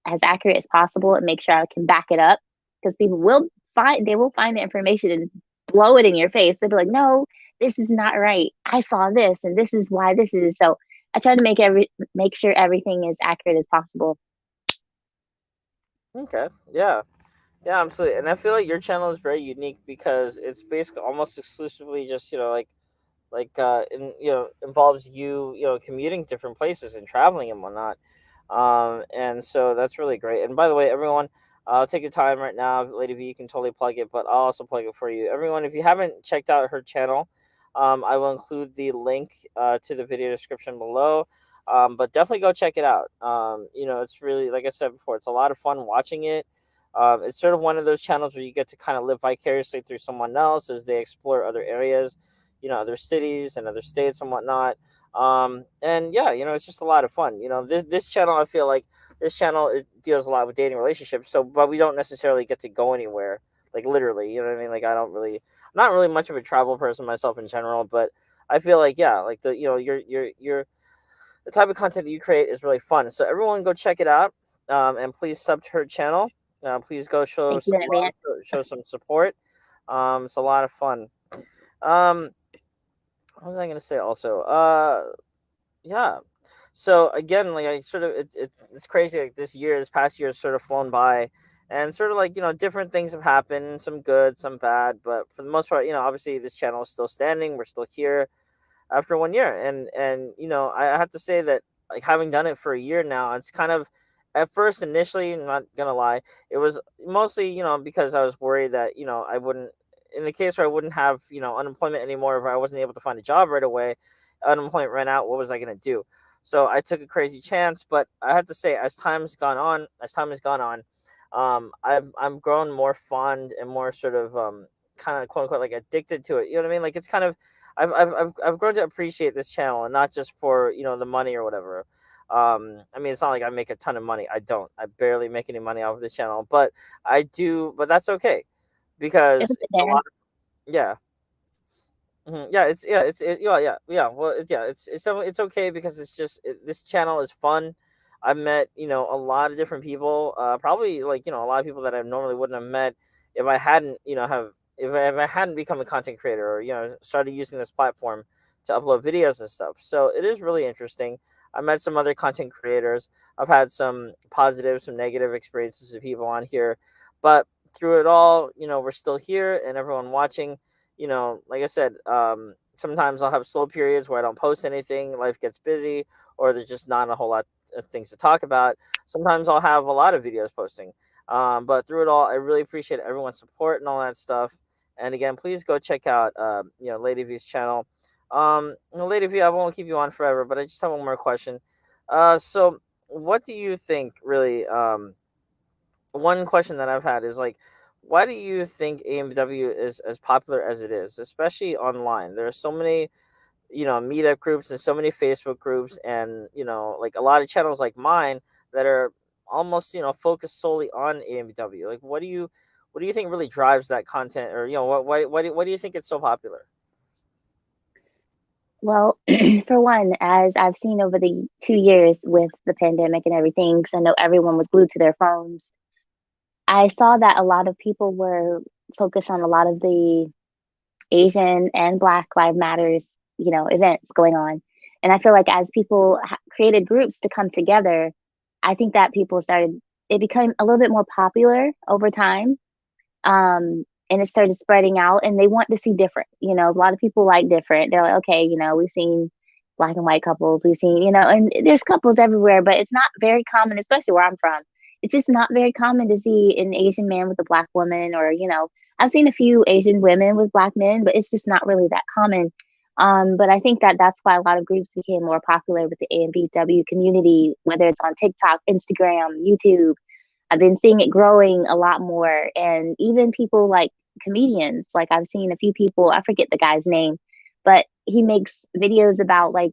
Speaker 5: as accurate as possible and make sure I can back it up, because people will find the information and blow it in your face. They'll be like, no, this is not right. I saw this and this is why this is. So I try to make sure everything is accurate as possible.
Speaker 1: Okay. Yeah. Yeah, absolutely. And I feel like your channel is very unique because it's basically almost exclusively just, involves you, commuting different places and traveling and whatnot. And so that's really great. And by the way, everyone, take your time right now. Lady V, you can totally plug it, but I'll also plug it for you. Everyone, if you haven't checked out her channel, I will include the link to the video description below. But definitely go check it out. It's really, like I said before, it's a lot of fun watching it. It's sort of one of those channels where you get to kind of live vicariously through someone else as they explore other areas, other cities and other states and whatnot. And yeah, it's just a lot of fun. This channel, I feel like this channel, it deals a lot with dating relationships. So, but we don't necessarily get to go anywhere, like literally. You know what I mean? Like I'm not really much of a travel person myself in general, but I feel like yeah, like your the type of content that you create is really fun. So everyone go check it out, and please sub to her channel. Please go show
Speaker 5: Thank you
Speaker 1: some
Speaker 5: in
Speaker 1: love,
Speaker 5: advance.
Speaker 1: show some support. It's a lot of fun. Um, what was I gonna say? Also, yeah. So again, like I sort of, it's crazy. Like this past year has sort of flown by, and sort of like different things have happened. Some good, some bad, but for the most part, obviously this channel is still standing. We're still here after 1 year, and I have to say that like having done it for a year now, it's kind of at first initially, I'm not gonna lie, it was mostly because I was worried that I wouldn't, in the case where I wouldn't have unemployment anymore, if I wasn't able to find a job right away, unemployment ran out, what was I gonna do? So I took a crazy chance, but I have to say, as time has gone on, I'm grown more fond and more sort of kind of quote unquote like addicted to it. You know what I mean? Like it's kind of I've grown to appreciate this channel, and not just for the money or whatever. I mean, it's not like I make a ton of money. I don't. I barely make any money off of this channel, but I do. But that's okay because
Speaker 5: It'll get
Speaker 1: it's a
Speaker 5: there.
Speaker 1: lot. Yeah. Yeah, yeah. Well, it's okay because this channel is fun. I've met a lot of different people. Probably like a lot of people that I normally wouldn't have met if I hadn't if I hadn't become a content creator or started using this platform to upload videos and stuff. So it is really interesting. I met some other content creators. I've had some positive, some negative experiences with people on here, but through it all, we're still here, and everyone watching, like I said, sometimes I'll have slow periods where I don't post anything, life gets busy, or there's just not a whole lot of things to talk about. Sometimes I'll have a lot of videos posting. But through it all, I really appreciate everyone's support and all that stuff. And again, please go check out, Lady V's channel. Lady V, I won't keep you on forever, but I just have one more question. So what do you think really, one question that I've had is like, why do you think AMW is as popular as it is, especially online? There are so many, meetup groups and so many Facebook groups, and like a lot of channels like mine that are almost focused solely on AMW. Like, what do you think really drives that content, or why do you think it's so popular?
Speaker 5: Well, for one, as I've seen over the 2 years with the pandemic and everything, because I know everyone was glued to their phones, I saw that a lot of people were focused on a lot of the Asian and Black Lives Matters, events going on. And I feel like as people created groups to come together, I think that it became a little bit more popular over time. And it started spreading out, and they want to see different. A lot of people like different. They're like, okay, we've seen black and white couples, we've seen, and there's couples everywhere, but it's not very common, especially where I'm from. It's just not very common to see an Asian man with a black woman, or, I've seen a few Asian women with black men, but it's just not really that common. But I think that that's why a lot of groups became more popular with the AMBW community, whether it's on TikTok, Instagram, YouTube. I've been seeing it growing a lot more. And even people like comedians. Like I've seen a few people, I forget the guy's name, but he makes videos about like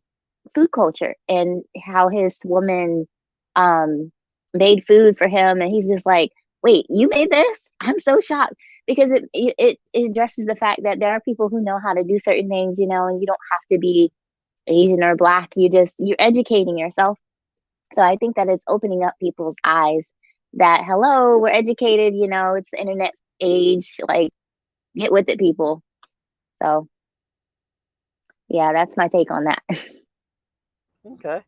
Speaker 5: food culture and how his woman um made food for him, and he's just like, "Wait, you made this?" I'm so shocked because it addresses the fact that there are people who know how to do certain things, you know, and you don't have to be Asian or black. You're educating yourself. So I think that it's opening up people's eyes that hello, we're educated, you know, it's the internet age, like get with it, people. So yeah, that's my take on that.
Speaker 1: Okay.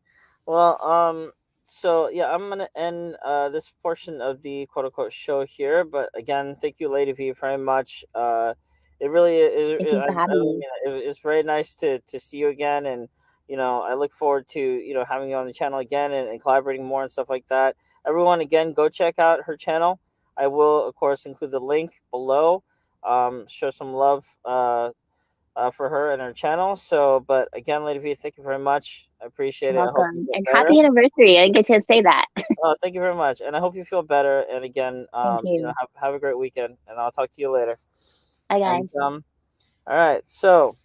Speaker 1: Well, so yeah, I'm gonna end this portion of the quote unquote show here. But again, thank you, Lady V, very much. It really is.
Speaker 5: Thank you for
Speaker 1: I
Speaker 5: having
Speaker 1: really
Speaker 5: me.
Speaker 1: mean it. It's very nice to see you again, and I look forward to having you on the channel again and collaborating more and stuff like that. Everyone, again, go check out her channel. I will, of course, include the link below. Show some love. For her and her channel. So, but again, Lady V, thank you very much. I appreciate it. I hope you
Speaker 5: Welcome.
Speaker 1: feel
Speaker 5: And
Speaker 1: better.
Speaker 5: happy anniversary. I didn't get a chance to say that.
Speaker 1: Oh, thank you very much, and I hope you feel better. And again,
Speaker 5: Thank you.
Speaker 1: have a great weekend, and I'll talk to you later.
Speaker 5: Bye guys.
Speaker 1: And all right, so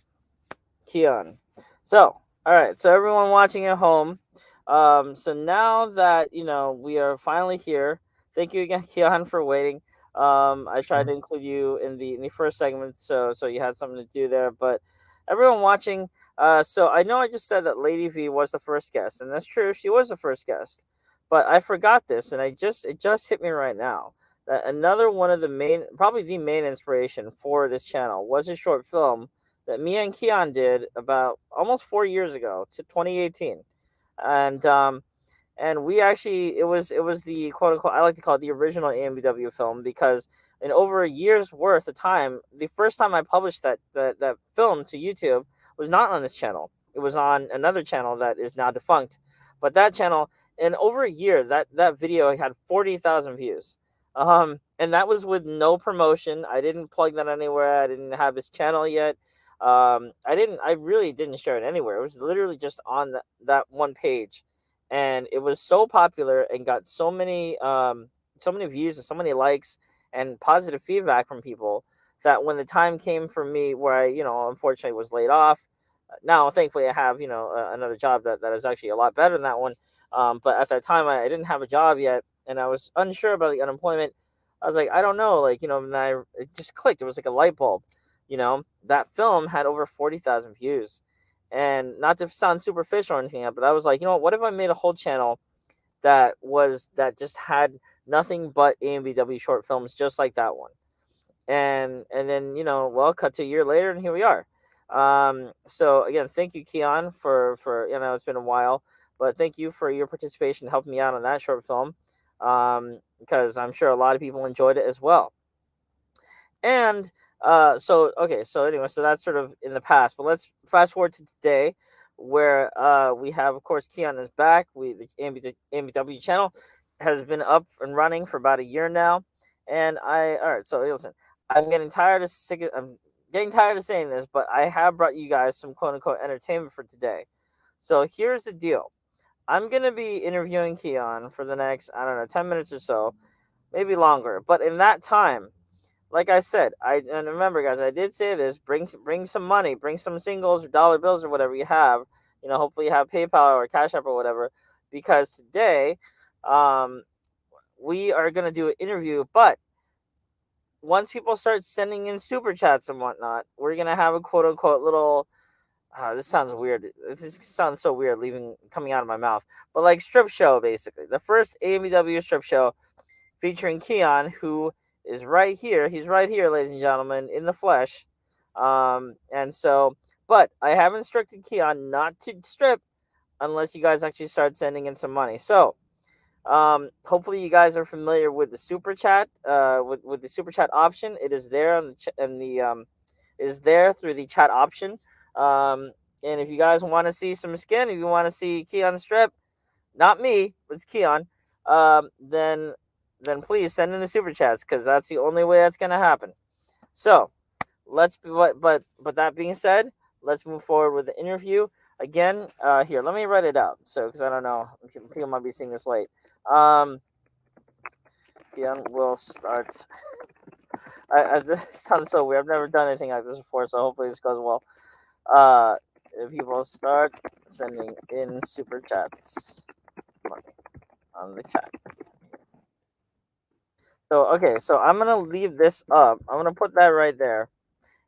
Speaker 1: Keon. So, all right. So everyone watching at home. So now that we are finally here. Thank you again, Keon, for waiting. I tried to
Speaker 3: Sure.
Speaker 1: include you in the first segment, so you had something to do there. But everyone watching. So I know I just said that Lady V was the first guest, and that's true. She was the first guest, but I forgot this, and it just hit me right now that another one of the main, probably the main inspiration for this channel was a short film that me and Keon did about almost 4 years ago to 2018, and we actually it was the quote unquote, I like to call it the original AMBW film, because in over a year's worth of time, the first time I published that film to YouTube was not on this channel. It was on another channel that is now defunct, but that channel, in over a year, that video had 40,000 views. And that was with no promotion. I didn't plug that anywhere. I didn't have his channel yet. I really didn't share it anywhere. It was literally just on that one page, and it was so popular and got so many views and so many likes and positive feedback from people, that when the time came for me where I unfortunately was laid off. Now thankfully I have another job that is actually a lot better than that one. But at that time I didn't have a job yet, and I was unsure about the unemployment. I was like, I don't know, like, and it just clicked. It was like a light bulb. That film had over 40,000 views. And not to sound superficial or anything, but I was like, what if I made a whole channel that just had nothing but AMBW short films just like that one? And then well, cut to a year later, and here we are. So again, thank you, Keon, for it's been a while, but thank you for your participation, helping me out on that short film, because I'm sure a lot of people enjoyed it as well. And so okay, so anyway, so that's sort of in the past, but let's fast forward to today, where we have, of course, Keon is back. The AMBW channel has been up and running for about a year now, and all right. So listen, I'm getting tired of saying this, but I have brought you guys some quote unquote entertainment for today. So here's the deal. I'm gonna be interviewing Keon for the next, I don't know, 10 minutes or so, maybe longer. But in that time, like I said, and remember, guys, I did say this: bring some money, bring some singles or dollar bills or whatever you have. Hopefully you have PayPal or Cash App or whatever, because today, we are gonna do an interview. But once people start sending in super chats and whatnot, we're gonna have a quote unquote little. This sounds weird. This sounds so weird, coming out of my mouth. But like strip show, basically, the first AMW strip show featuring Keon, who is right here. He's right here, ladies and gentlemen, in the flesh. And so, but I have instructed Keon not to strip unless you guys actually start sending in some money. So, hopefully you guys are familiar with the super chat, with the super chat option. It is there on the is there through the chat option. And if you guys want to see some skin, if you want to see Keon strip, not me, but it's Keon, then please send in the super chats, because that's the only way that's gonna happen. So but that being said, let's move forward with the interview. Again, here, let me write it out, so because I don't know, people might be seeing this late. Keon will start This sounds so weird. I've never done anything like this before, so hopefully this goes well. Uh, if people start sending in super chats money on the chat. So okay, so I'm gonna leave this up. I'm gonna put that right there.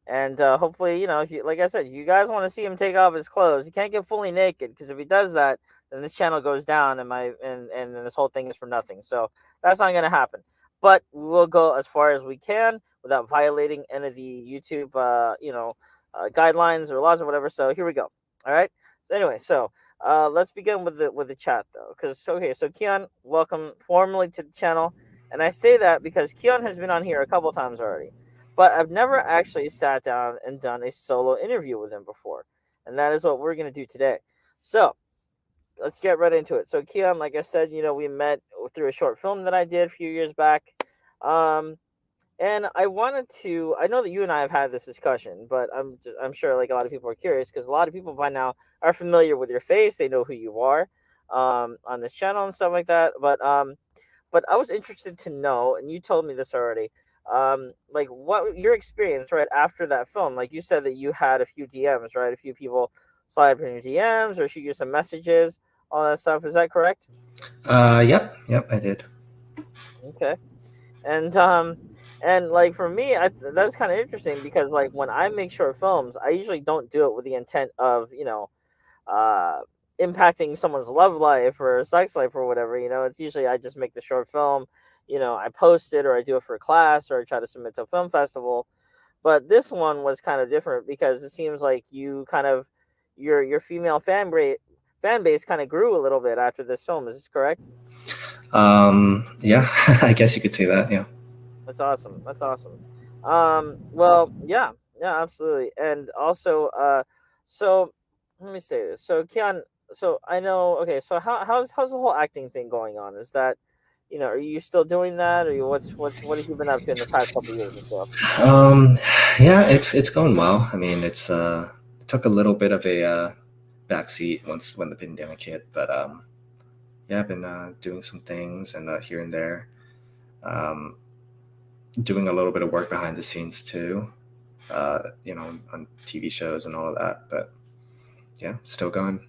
Speaker 1: And hopefully, if you, like I said, you guys want to see him take off his clothes. He can't get fully naked because if he does that, then this channel goes down, and then this whole thing is for nothing. So that's not gonna happen. But we will go as far as we can without violating any of the YouTube, guidelines or laws or whatever. So here we go. All right. So anyway, let's begin with the chat though, because okay, so Keon, welcome formally to the channel, and I say that because Keon has been on here a couple times already, but I've never actually sat down and done a solo interview with him before. And that is what we're going to do today. So let's get right into it. So, Keon, like I said, we met through a short film that I did a few years back. And I know that you and I have had this discussion, but I'm sure like a lot of people are curious because a lot of people by now are familiar with your face. They know who you are on this channel and stuff like that. But I was interested to know, and you told me this already, like what your experience right after that film. Like you said that you had a few DMs, right? A few people slide up in your DMs or shoot you some messages, all that stuff. Is that correct?
Speaker 3: Yep, I did.
Speaker 1: Okay. And like for me, that's kind of interesting because like when I make short films, I usually don't do it with the intent of uh impacting someone's love life or sex life or whatever. It's usually I just make the short film, I post it or I do it for a class or I try to submit to a film festival. But this one was kind of different because it seems like you kind of your female fan base kind of grew a little bit after this film. Is this correct?
Speaker 3: Yeah, I guess you could say that. Yeah.
Speaker 1: That's awesome. That's awesome. Well, yeah, yeah, absolutely. And also, so let me say this. So, Keon, so I know. Okay, so how's the whole acting thing going on? Is that, are you still doing that, or what have you been up to in the past couple of years or so?
Speaker 3: Um, yeah, it's going well. I mean, it took a little bit of a backseat once when the pandemic hit, but yeah, I've been doing some things and here and there, um, doing a little bit of work behind the scenes too, on TV shows and all of that. But yeah, still going.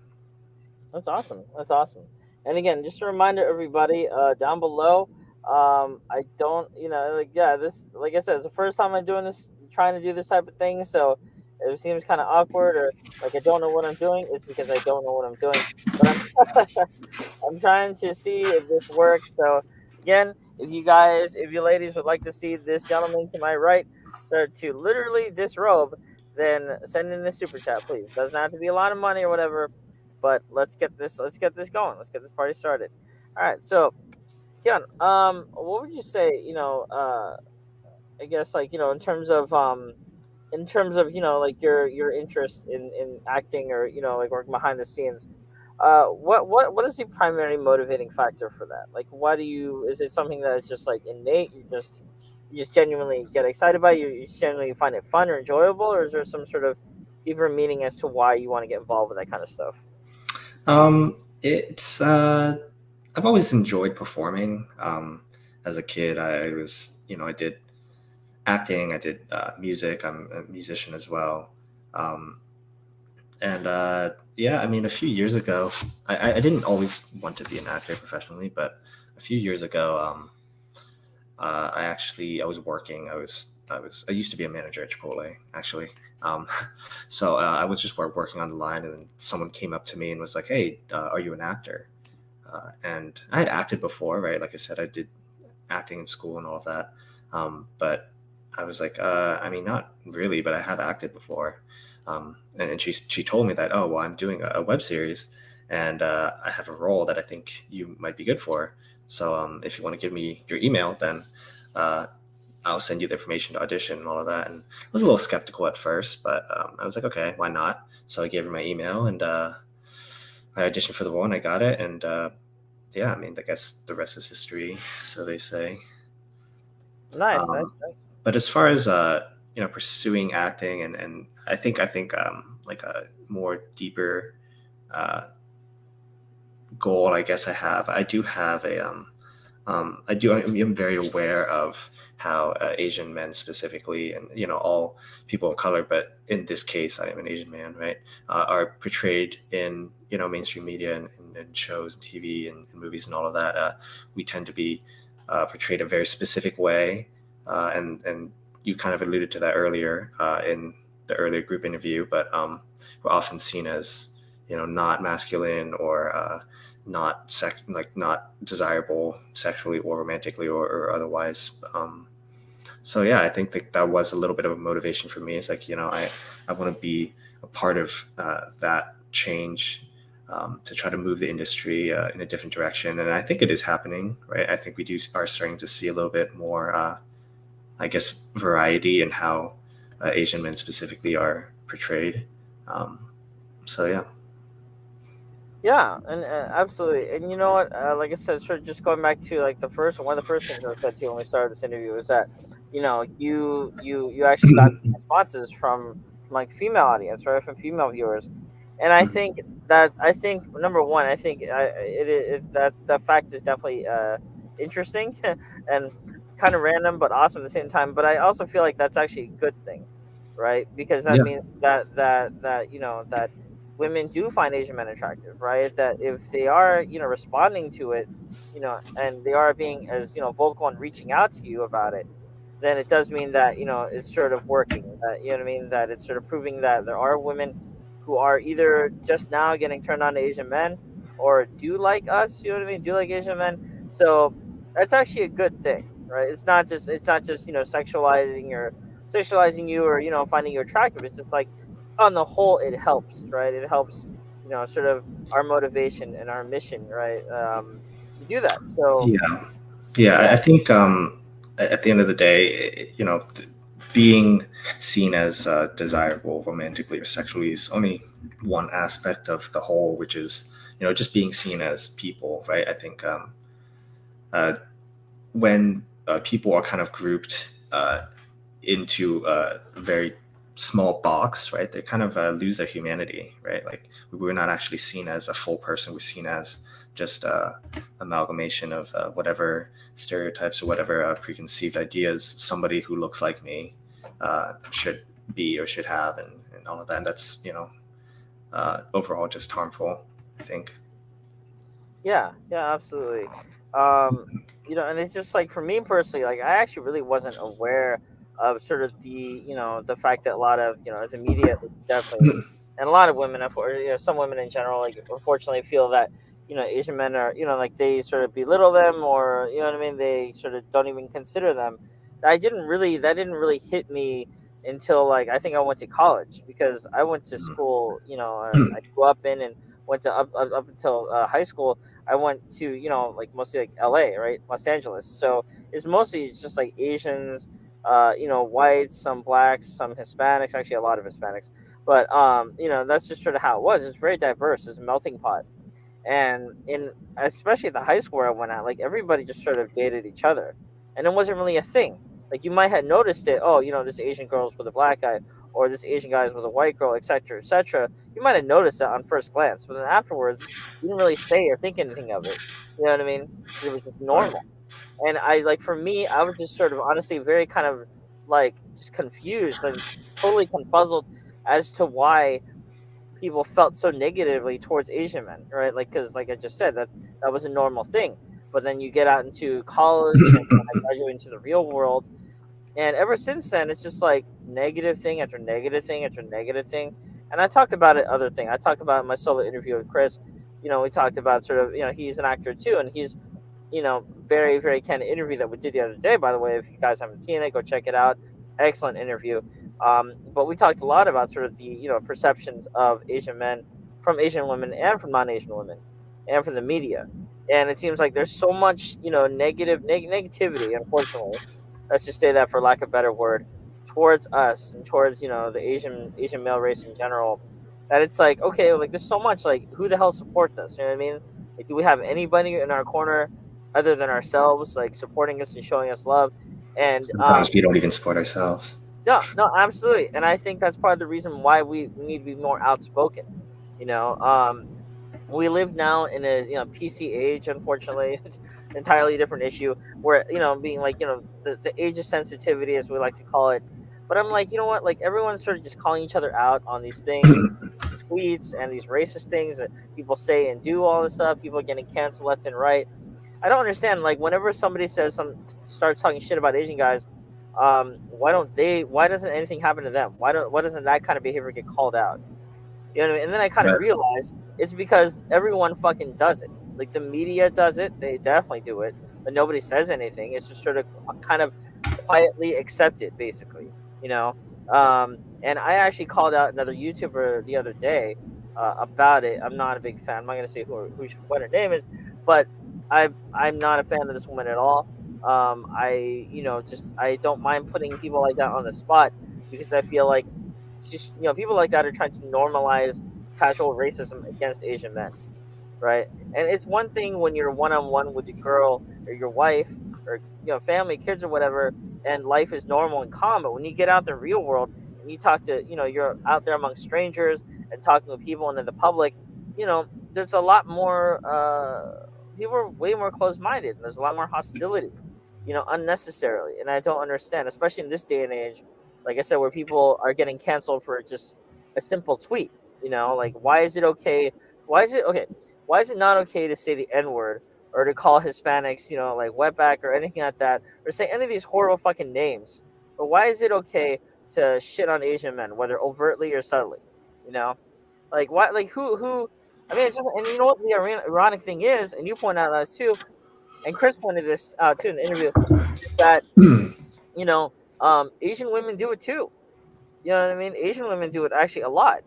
Speaker 1: That's awesome. That's awesome. And again, just a reminder, everybody, down below. I don't, like yeah, this, like I said, it's the first time I'm doing this, trying to do this type of thing. So it seems kind of awkward, or like I don't know what I'm doing. It's because I don't know what I'm doing. But I'm trying to see if this works. So again, if you ladies would like to see this gentleman to my right start to literally disrobe, then send in a super chat, please. Doesn't have to be a lot of money or whatever, but let's get this going. Let's get this party started. All right. So, Keon, what would you say? I guess like in terms of like your interest in acting or like working behind the scenes, what is the primary motivating factor for that? Like, why do you? Is it something that is just like innate? You just genuinely get excited by it? You genuinely find it fun or enjoyable, or is there some sort of deeper meaning as to why you want to get involved with that kind of stuff?
Speaker 3: It's I've always enjoyed performing. As a kid, I did acting. I did music. I'm a musician as well. Um, and yeah, I mean, a few years ago, I didn't always want to be an actor professionally, but a few years ago, I was working. I used to be a manager at Chipotle actually. Um, so I was just working on the line, and then someone came up to me and was like, "Hey, are you an actor?" And I had acted before, right? Like I said, I did acting in school and all of that. But I was like, I mean, not really, but I have acted before. And she told me that, oh, well, I'm doing a web series, and I have a role that I think you might be good for. So if you want to give me your email, then uh, I'll send you the information to audition and all of that. And I was a little skeptical at first, but I was like, okay, why not? So I gave her my email, and I auditioned for the role, and I got it. And yeah, I mean, I guess the rest is history, so they say.
Speaker 1: Nice,
Speaker 3: Um,
Speaker 1: nice, nice.
Speaker 3: but as far as pursuing acting, and I think like a more deeper uh, goal, I guess I do have I'm very aware of how Asian men specifically, and all people of color, but in this case, I am an Asian man, right, are portrayed in mainstream media and shows and TV and movies and all of that. We tend to be portrayed a very specific way, and you kind of alluded to that earlier in the earlier group interview, but we're often seen as not masculine or not desirable sexually or romantically or otherwise. So yeah, I think that was a little bit of a motivation for me. It's like I want to be a part of that change, to try to move the industry in a different direction, and I think it is happening, right? I think we are starting to see a little bit more, I guess, variety in how Asian men specifically are portrayed. So yeah.
Speaker 1: Yeah, and absolutely. And you know what? Like I said, sort of just going back to like one of the first things I said to you when we started this interview was that, you actually got responses from like female audience, right, from female viewers, and I think number one, I think that fact is definitely interesting and kind of random, but awesome at the same time. But I also feel like that's actually a good thing, right? Because that
Speaker 3: Yeah.
Speaker 1: means that women do find Asian men attractive, right? That if they are, responding to it, and they are being as, vocal and reaching out to you about it, then it does mean that, it's sort of working. That, you know what I mean? That it's sort of proving that there are women who are either just now getting turned on to Asian men or do like us, you know what I mean? Do like Asian men. So that's actually a good thing, right? It's not just, sexualizing you or, finding you attractive. It's just like on the whole it helps, right? It helps, sort of our motivation and our mission, right? To do that. So
Speaker 3: Yeah. Yeah, I
Speaker 1: yeah.
Speaker 3: think at the end of the day, being seen as desirable romantically or sexually is only one aspect of the whole, which is just being seen as people, right? I think uh, when people are kind of grouped into a very small box, right, they kind of lose their humanity, right? Like we're not actually seen as a full person. We're seen as just amalgamation of whatever stereotypes or whatever preconceived ideas somebody who looks like me should be or should have, and all of that. And that's overall just harmful, I think.
Speaker 1: Yeah, yeah, absolutely. Um, and it's just like for me personally, like I actually really wasn't aware of sort of the fact that a lot of, the media definitely, and a lot of women, some women in general, like unfortunately feel that, Asian men are, like they sort of belittle them or, you know what I mean? They sort of don't even consider them. That didn't really hit me until like, I think I went to college because I went to school, I grew up in and went to up until high school. I went to, like mostly like LA, right? Los Angeles. So it's mostly just like Asians, whites, some blacks, some Hispanics, actually a lot of Hispanics. But that's just sort of how it was. It's very diverse. It's a melting pot. And in especially at the high school where I went at, like everybody just sort of dated each other. And it wasn't really a thing. Like you might have noticed it, oh, this Asian girl's with a black guy or this Asian guy's with a white girl, etc., etc. You might have noticed that on first glance, but then afterwards you didn't really say or think anything of it. You know what I mean? It was just
Speaker 3: Right.
Speaker 1: normal. And I like for me, I was just sort of honestly very kind of like just confused and totally confuzzled as to why people felt so negatively towards Asian men, right? Like, because like I just said, that was a normal thing. But then you get out into college and I graduate into the real world, and ever since then, it's just like negative thing after negative thing after negative thing. And I talked about it other thing. I talked about it in my solo interview with Chris. We talked about sort of, he's an actor too, and he's, very, very kind of interview that we did the other day, by the way. If you guys haven't seen it, go check it out. Excellent interview. But we talked a lot about sort of the, perceptions of Asian men from Asian women and from non-Asian women and from the media. And it seems like there's so much, negativity, unfortunately. Let's just say that for lack of a better word, towards us and towards, the Asian male race in general, that it's like, okay, like there's so much, like who the hell supports us? You know what I mean? Like, do we have anybody in our corner other than ourselves, like supporting us and showing us love? And
Speaker 3: Sometimes we don't even support ourselves.
Speaker 1: no, no, absolutely. And I think that's part of the reason why we need to be more outspoken. You know, we live now in a PC age. Unfortunately, it's an entirely different issue. Where being like the age of sensitivity, as we like to call it. But I'm like, you know what? Like everyone's sort of just calling each other out on these things, these tweets, and these racist things that people say and do. All this stuff, people are getting canceled left and right. I don't understand. Like whenever somebody says starts talking shit about Asian guys, why don't they? Why doesn't anything happen to them? Why doesn't that kind of behavior get called out? You know what I mean? And then I kind of
Speaker 3: Right.
Speaker 1: realized it's because everyone fucking does it. Like the media does it; they definitely do it, but nobody says anything. It's just sort of kind of quietly accepted, basically. You know. And I actually called out another YouTuber the other day about it. I'm not a big fan. I'm not gonna say what her name is, but I'm not a fan of this woman at all. I just I don't mind putting people like that on the spot because I feel like it's just people like that are trying to normalize casual racism against Asian men, right? And it's one thing when you're one on one with your girl or your wife or family, kids or whatever, and life is normal and calm. But when you get out in the real world and you talk to you're out there among strangers and talking with people and in the public, there's a lot more. People are way more closed minded, and there's a lot more hostility, unnecessarily. And I don't understand, especially in this day and age, like I said, where people are getting canceled for just a simple tweet. Like why is it okay? Why is it okay? Why is it not okay to say the N word or to call Hispanics, like wetback or anything like that, or say any of these horrible fucking names? But why is it okay to shit on Asian men, whether overtly or subtly? You know, like why? Like who? I mean, it's just, and you know what the ironic thing is, and you point out that too, and Chris pointed this out too in the interview, that you know, Asian women do it too. You know what I mean? Asian women do it actually a lot.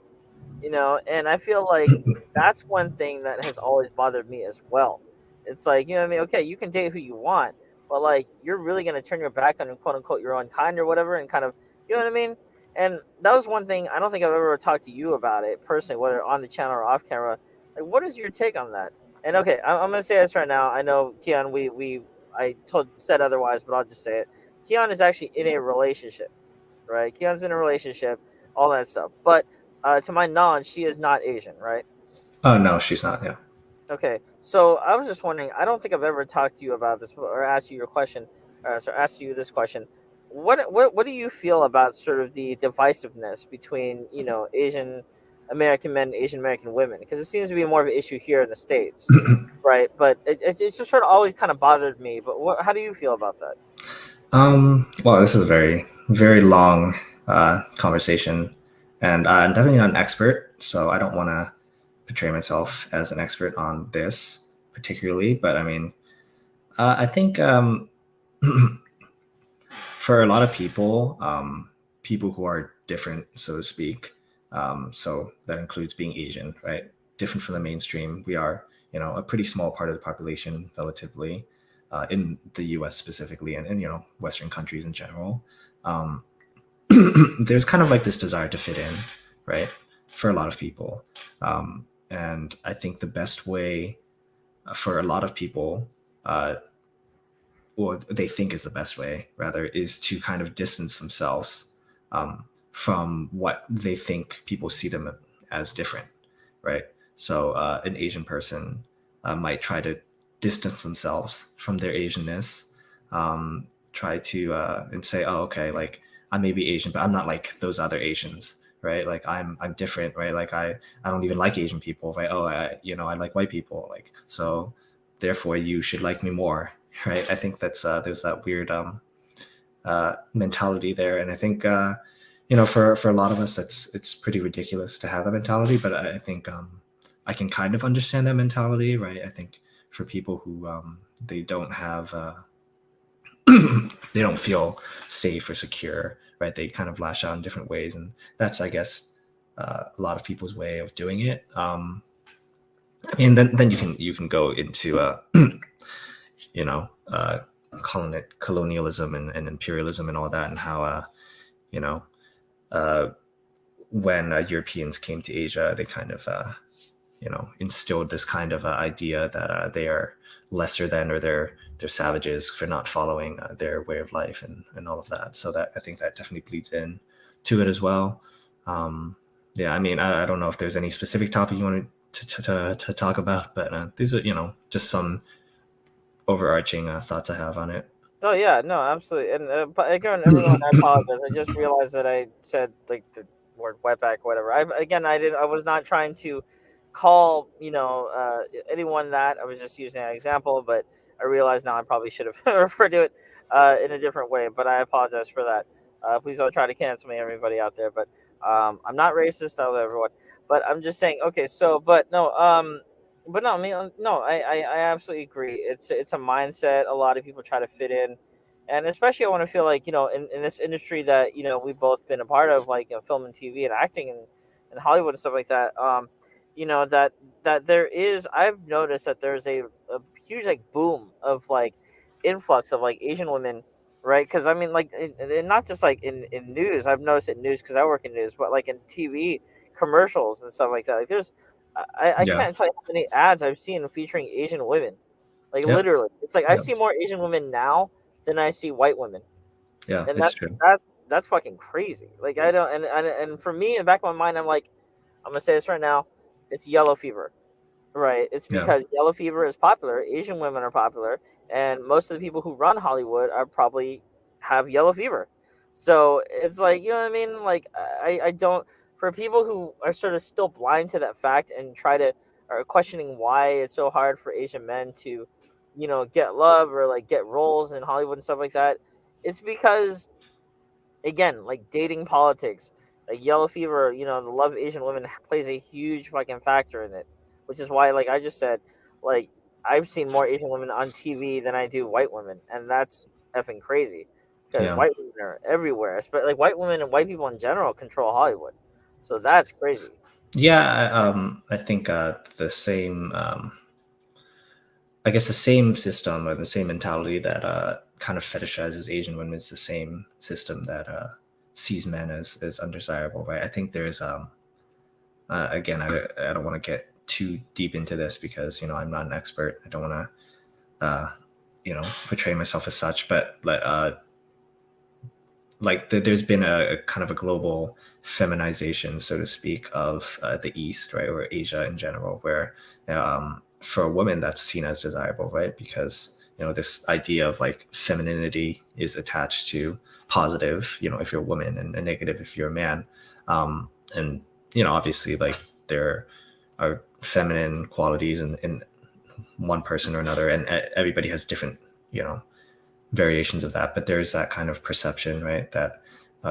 Speaker 1: And I feel like that's one thing that has always bothered me as well. It's like, what I mean? Okay, you can date who you want, but like, you're really going to turn your back on quote unquote your own kind or whatever, and kind of, you know what I mean? And that was one thing I don't think I've ever talked to you about it personally, whether on the channel or off camera. Like, what is your take on that? And okay, I'm going to say this right now. I know, Keon, I said otherwise, but I'll just say it. Keon is actually in a relationship, right? Keon's in a relationship, all that stuff. But to my knowledge, she is not Asian, right?
Speaker 3: Oh no, she's not. Yeah.
Speaker 1: Okay, so I was just wondering. I don't think I've ever talked to you about this or asked you your question, so asked you this question. What do you feel about sort of the divisiveness between Asian American men and Asian American women? Because it seems to be more of an issue here in the States, right? But it's just sort of always kind of bothered me. But how do you feel about that?
Speaker 3: Well, this is a very, very long conversation, and I'm definitely not an expert, so I don't want to portray myself as an expert on this particularly. But I mean, I think for a lot of people, people who are different, so to speak, so that includes being Asian, right? Different from the mainstream. We are, a pretty small part of the population relatively. In the U.S. specifically, and Western countries in general, there's kind of like this desire to fit in, right? For a lot of people, and I think the best way for a lot of people, or they think is the best way, rather, is to kind of distance themselves from what they think people see them as different, right? So an Asian person might try to distance themselves from their Asianness, try to and say, oh, okay, like I may be Asian, but I'm not like those other Asians, right? Like I'm different, right? Like I don't even like Asian people, right? Oh, I like white people, like, so therefore you should like me more, right? I think that's there's that weird mentality there, and I think for a lot of us it's pretty ridiculous to have that mentality, but I think I can kind of understand that mentality, right? I think for people who they don't have they don't feel safe or secure, right? They kind of lash out in different ways, and that's, I guess, a lot of people's way of doing it. I mean, then you can go into calling it colonialism and imperialism and all that, and how when Europeans came to Asia, they kind of instilled this kind of idea that they are lesser than, or they're savages for not following their way of life and all of that. So that, I think that definitely bleeds in to it as well. Yeah, I mean, I don't know if there's any specific topic you want to to talk about, but these are just some overarching thoughts I have on it.
Speaker 1: Oh yeah, no, absolutely. And again, everyone, I apologize. I just realized that I said like the word wetback, whatever. I was not trying to call anyone that. I was just using an example, but I realize now I probably should have referred to it in a different way. But I apologize for that. Please don't try to cancel me, everybody out there. But I'm not racist, I love everyone. But I'm just saying, okay. So, but no, I mean, no, I absolutely agree. It's a mindset. A lot of people try to fit in, and especially I want to feel like in this industry that we've both been a part of, like film and TV and acting and Hollywood and stuff like that. That there is. I've noticed that there's a huge like boom of like influx of like Asian women, right? Because I mean, like, not just like in news. I've noticed it in news because I work in news, but like in TV commercials and stuff like that. Like there's I
Speaker 3: Yeah.
Speaker 1: can't tell you how many ads I've seen featuring Asian women. Like
Speaker 3: Yep.
Speaker 1: literally, it's like I
Speaker 3: Yep.
Speaker 1: see more Asian women now than I see white women,
Speaker 3: Yeah,
Speaker 1: and
Speaker 3: it's true.
Speaker 1: that's fucking crazy. Like I don't, and for me in the back of my mind, I'm like, I'm gonna say this right now, it's yellow fever. Right. It's
Speaker 3: Yeah.
Speaker 1: because yellow fever is popular. Asian women are popular, and most of the people who run Hollywood are probably have yellow fever. So it's like what I mean. Like I don't for people who are sort of still blind to that fact and try to are questioning why it's so hard for Asian men to, get love or like get roles in Hollywood and stuff like that. It's because again, like dating politics, like yellow fever, the love of Asian women plays a huge fucking factor in it, which is why, like I just said, like I've seen more Asian women on TV than I do white women, and that's effing crazy because
Speaker 3: Yeah.
Speaker 1: white women are everywhere, but like white women and white people in general control Hollywood, so that's crazy.
Speaker 3: Yeah, I think the same, I guess the same system or the same mentality that kind of fetishizes Asian women is the same system that sees men as undesirable, right? I think there's, again, I don't want to get too deep into this because, I'm not an expert. I don't want to, portray myself as such, but there's been a kind of a global feminization, so to speak, of the East, right, or Asia in general, where for a woman that's seen as desirable, right, because this idea of like femininity is attached to positive, if you're a woman, and a negative if you're a man, and obviously like there are feminine qualities in one person or another, and everybody has different variations of that, but there's that kind of perception, right, that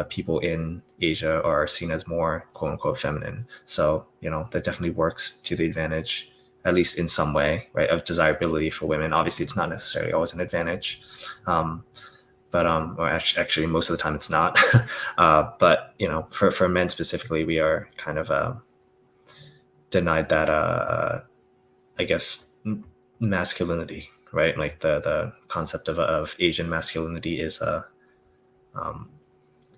Speaker 3: people in Asia are seen as more quote unquote feminine. So, that definitely works to the advantage, at least in some way, right, of desirability for women. Obviously, it's not necessarily always an advantage. Or actually, most of the time it's not. But, for men specifically, we are kind of denied that, I guess, masculinity, right? Like the concept of Asian masculinity is a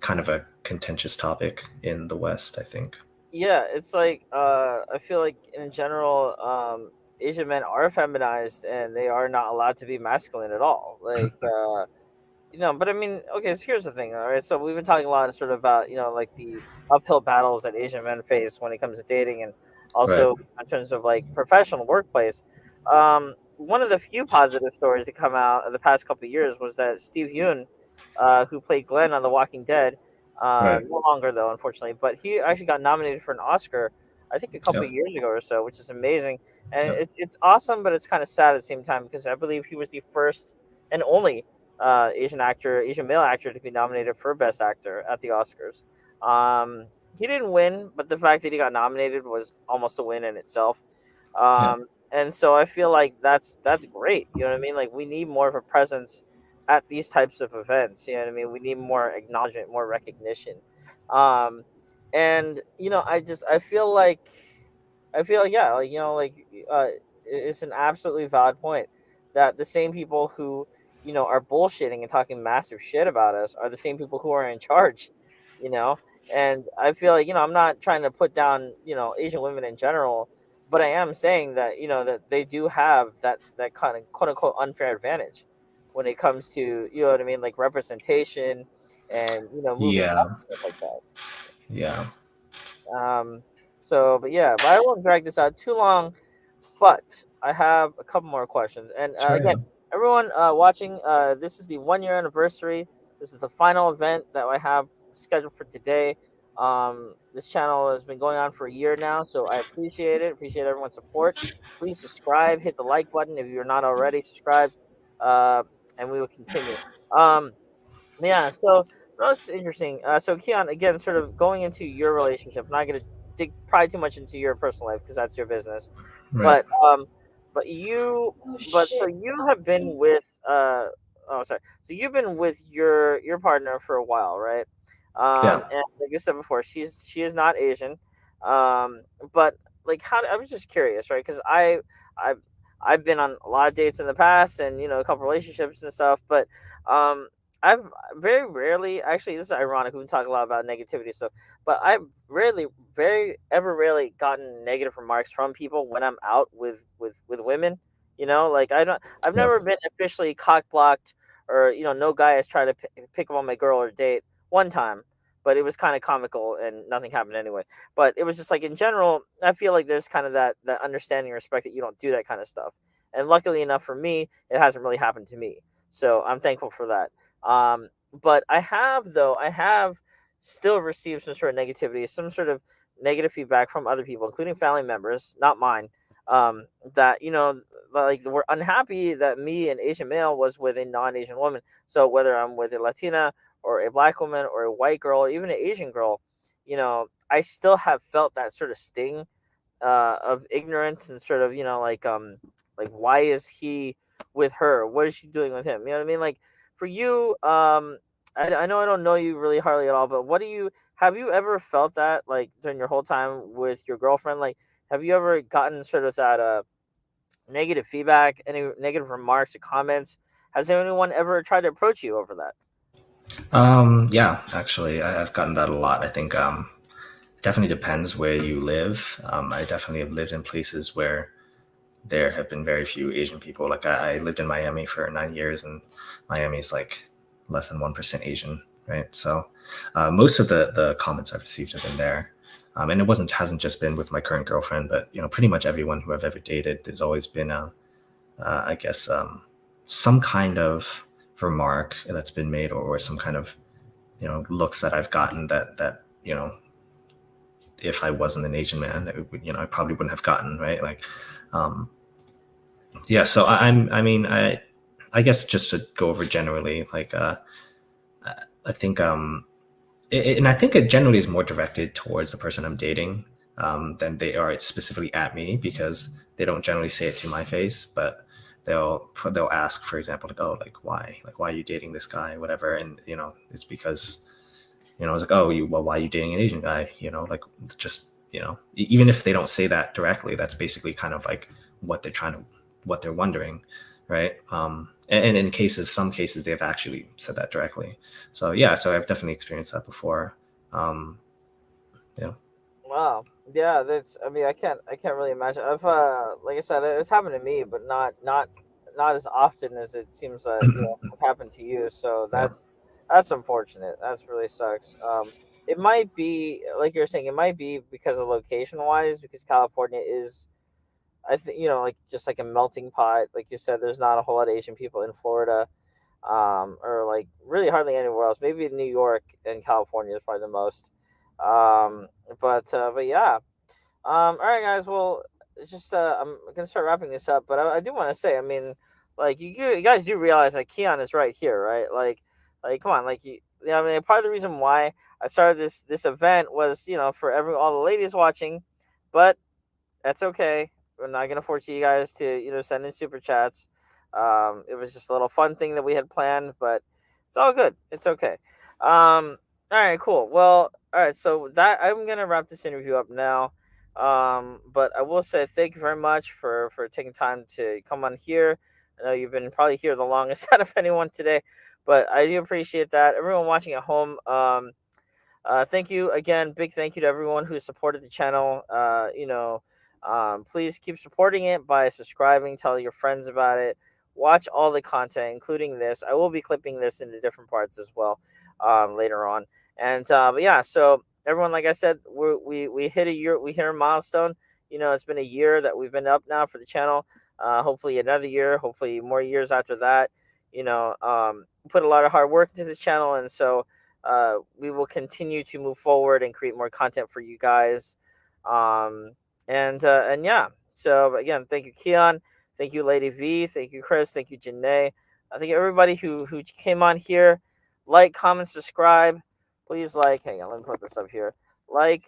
Speaker 3: kind of a contentious topic in the West, I think.
Speaker 1: Yeah, it's like I feel like in general, Asian men are feminized and they are not allowed to be masculine at all. Like but I mean, okay, so here's the thing, all right? So we've been talking a lot sort of about, like the uphill battles that Asian men face when it comes to dating and
Speaker 3: Right.
Speaker 1: also in terms of like professional workplace. One of the few positive stories to come out of the past couple of years was that Steve Yeun, who played Glenn on The Walking Dead,
Speaker 3: Right.
Speaker 1: no longer though, unfortunately, but he actually got nominated for an Oscar, I think a couple of
Speaker 3: Yep.
Speaker 1: years ago or so, which is amazing. And
Speaker 3: Yep.
Speaker 1: it's awesome, but it's kind of sad at the same time because I believe he was the first and only Asian male actor to be nominated for Best Actor at the Oscars. He didn't win, but the fact that he got nominated was almost a win in itself.
Speaker 3: Yep.
Speaker 1: And so I feel like that's great. You know what I mean? Like we need more of a presence at these types of events. You know what I mean? We need more acknowledgement, more recognition. Um, and I feel yeah, like it's an absolutely valid point that the same people who are bullshitting and talking massive shit about us are the same people who are in charge, you know. And I feel like I'm not trying to put down Asian women in general, but I am saying that that they do have that kind of quote unquote unfair advantage when it comes to what I mean, like representation and moving up
Speaker 3: Yeah.
Speaker 1: stuff like that.
Speaker 3: Yeah.
Speaker 1: Um, So, but yeah, but I won't drag this out too long. But I have a couple more questions. And
Speaker 3: Sure.
Speaker 1: again,
Speaker 3: Yeah.
Speaker 1: everyone watching, this is the 1 year anniversary. This is the final event that I have scheduled for today. This channel has been going on for a year now, so I appreciate it. Appreciate everyone's support. Please subscribe, hit the like button if you're not already subscribed, uh, and we will continue. Um, yeah, so that's interesting. So Keon, again, sort of going into your relationship. I'm not going to dig probably too much into your personal life because that's your business.
Speaker 3: Right.
Speaker 1: But but you, but so you have been with oh sorry, so you've been with your partner for a while, right?
Speaker 3: Yeah.
Speaker 1: And like I said before, she is not Asian. But like I was just curious, right? Because I've I've been on a lot of dates in the past, and a couple relationships and stuff, but um I've very rarely, actually, this is ironic. We talk a lot about negativity stuff, but I've rarely, very ever rarely gotten negative remarks from people when I'm out with women. Like I've
Speaker 3: Yeah.
Speaker 1: never been officially cock blocked, or no guy has tried to pick up on my girl or date one time, but it was kind of comical and nothing happened anyway. But it was just like in general, I feel like there's kind of that understanding and respect that you don't do that kind of stuff. And luckily enough for me, it hasn't really happened to me. So I'm thankful for that. But I have still received some sort of negativity, some sort of negative feedback from other people, including family members, not mine. That like were unhappy that me, an Asian male, was with a non-Asian woman. So whether I'm with a Latina or a black woman or a white girl or even an Asian girl, I still have felt that sort of sting of ignorance and sort of like why is he with her? What is she doing with him? You know what I mean? Like for you, I know I don't know you really hardly at all, but what do you have you ever felt that like during your whole time with your girlfriend? Like have you ever gotten sort of that negative feedback, any negative remarks or comments? Has anyone ever tried to approach you over that?
Speaker 3: Yeah, actually, I've gotten that a lot. I think definitely depends where you live. I definitely have lived in places where there have been very few Asian people. Like I lived in Miami for 9 years, and Miami is like less than 1% Asian, right? So most of the comments I've received have been there. And it hasn't just been with my current girlfriend, but pretty much everyone who I've ever dated. There's always been I guess some kind of remark that's been made, or some kind of looks that I've gotten that if I wasn't an Asian man, I probably wouldn't have gotten, right. Like, um, yeah. So I guess just to go over generally, like, I think, and I think it generally is more directed towards the person I'm dating than they are specifically at me, because they don't generally say it to my face, but they'll ask, for example, like, oh, like why are you dating this guy, whatever, and it's because I was like, oh, well, why are you dating an Asian guy, like, just even if they don't say that directly, that's basically kind of like what they're wondering, right? And in some cases they've actually said that directly. So yeah, so I've definitely experienced that before. um yeah.
Speaker 1: Wow. Yeah, that's. I mean, I can't really imagine. I've like I said, it's happened to me, but not as often as it seems that have happened to you. So
Speaker 3: Yeah.
Speaker 1: that's unfortunate. That's really sucks. It might be like you're saying. It might be because of location wise, because California is, I think, like just like a melting pot. Like you said, there's not a whole lot of Asian people in Florida, or like really hardly anywhere else. Maybe New York and California is probably the most. Um, but yeah. All right, guys. Well, it's just I'm gonna start wrapping this up, but I do want to say, I mean, like you guys do realize that Keon is right here, right? Like come on, like I mean, part of the reason why I started this event was for all the ladies watching, but that's okay. We're not gonna force you guys to send in super chats. It was just a little fun thing that we had planned, but it's all good. It's okay. All right, cool. Well, all right. So that I'm gonna wrap this interview up now. But I will say thank you very much for taking time to come on here. I know you've been probably here the longest out of anyone today, but I do appreciate that. Everyone watching at home, thank you again. Big thank you to everyone who supported the channel. Please keep supporting it by subscribing, tell your friends about it, watch all the content, including this. I will be clipping this into different parts as well later on. And but yeah, so everyone, like I said, we hit a year, we hit a milestone. It's been a year that we've been up now for the channel. Hopefully another year, hopefully more years after that. Put a lot of hard work into this channel, and so we will continue to move forward and create more content for you guys. And yeah. So again, thank you, Keon. Thank you, Lady V. Thank you, Chris. Thank you, Janae. I think everybody who came on here, like, comment, subscribe. Please hang on, let me put this up here. Like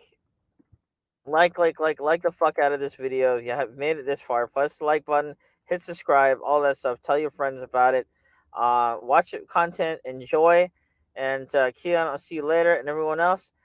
Speaker 1: the fuck out of this video. If you have made it this far, press the like button, hit subscribe, all that stuff. Tell your friends about it. Watch it, content, enjoy. And Keon, I'll see you later. And everyone else,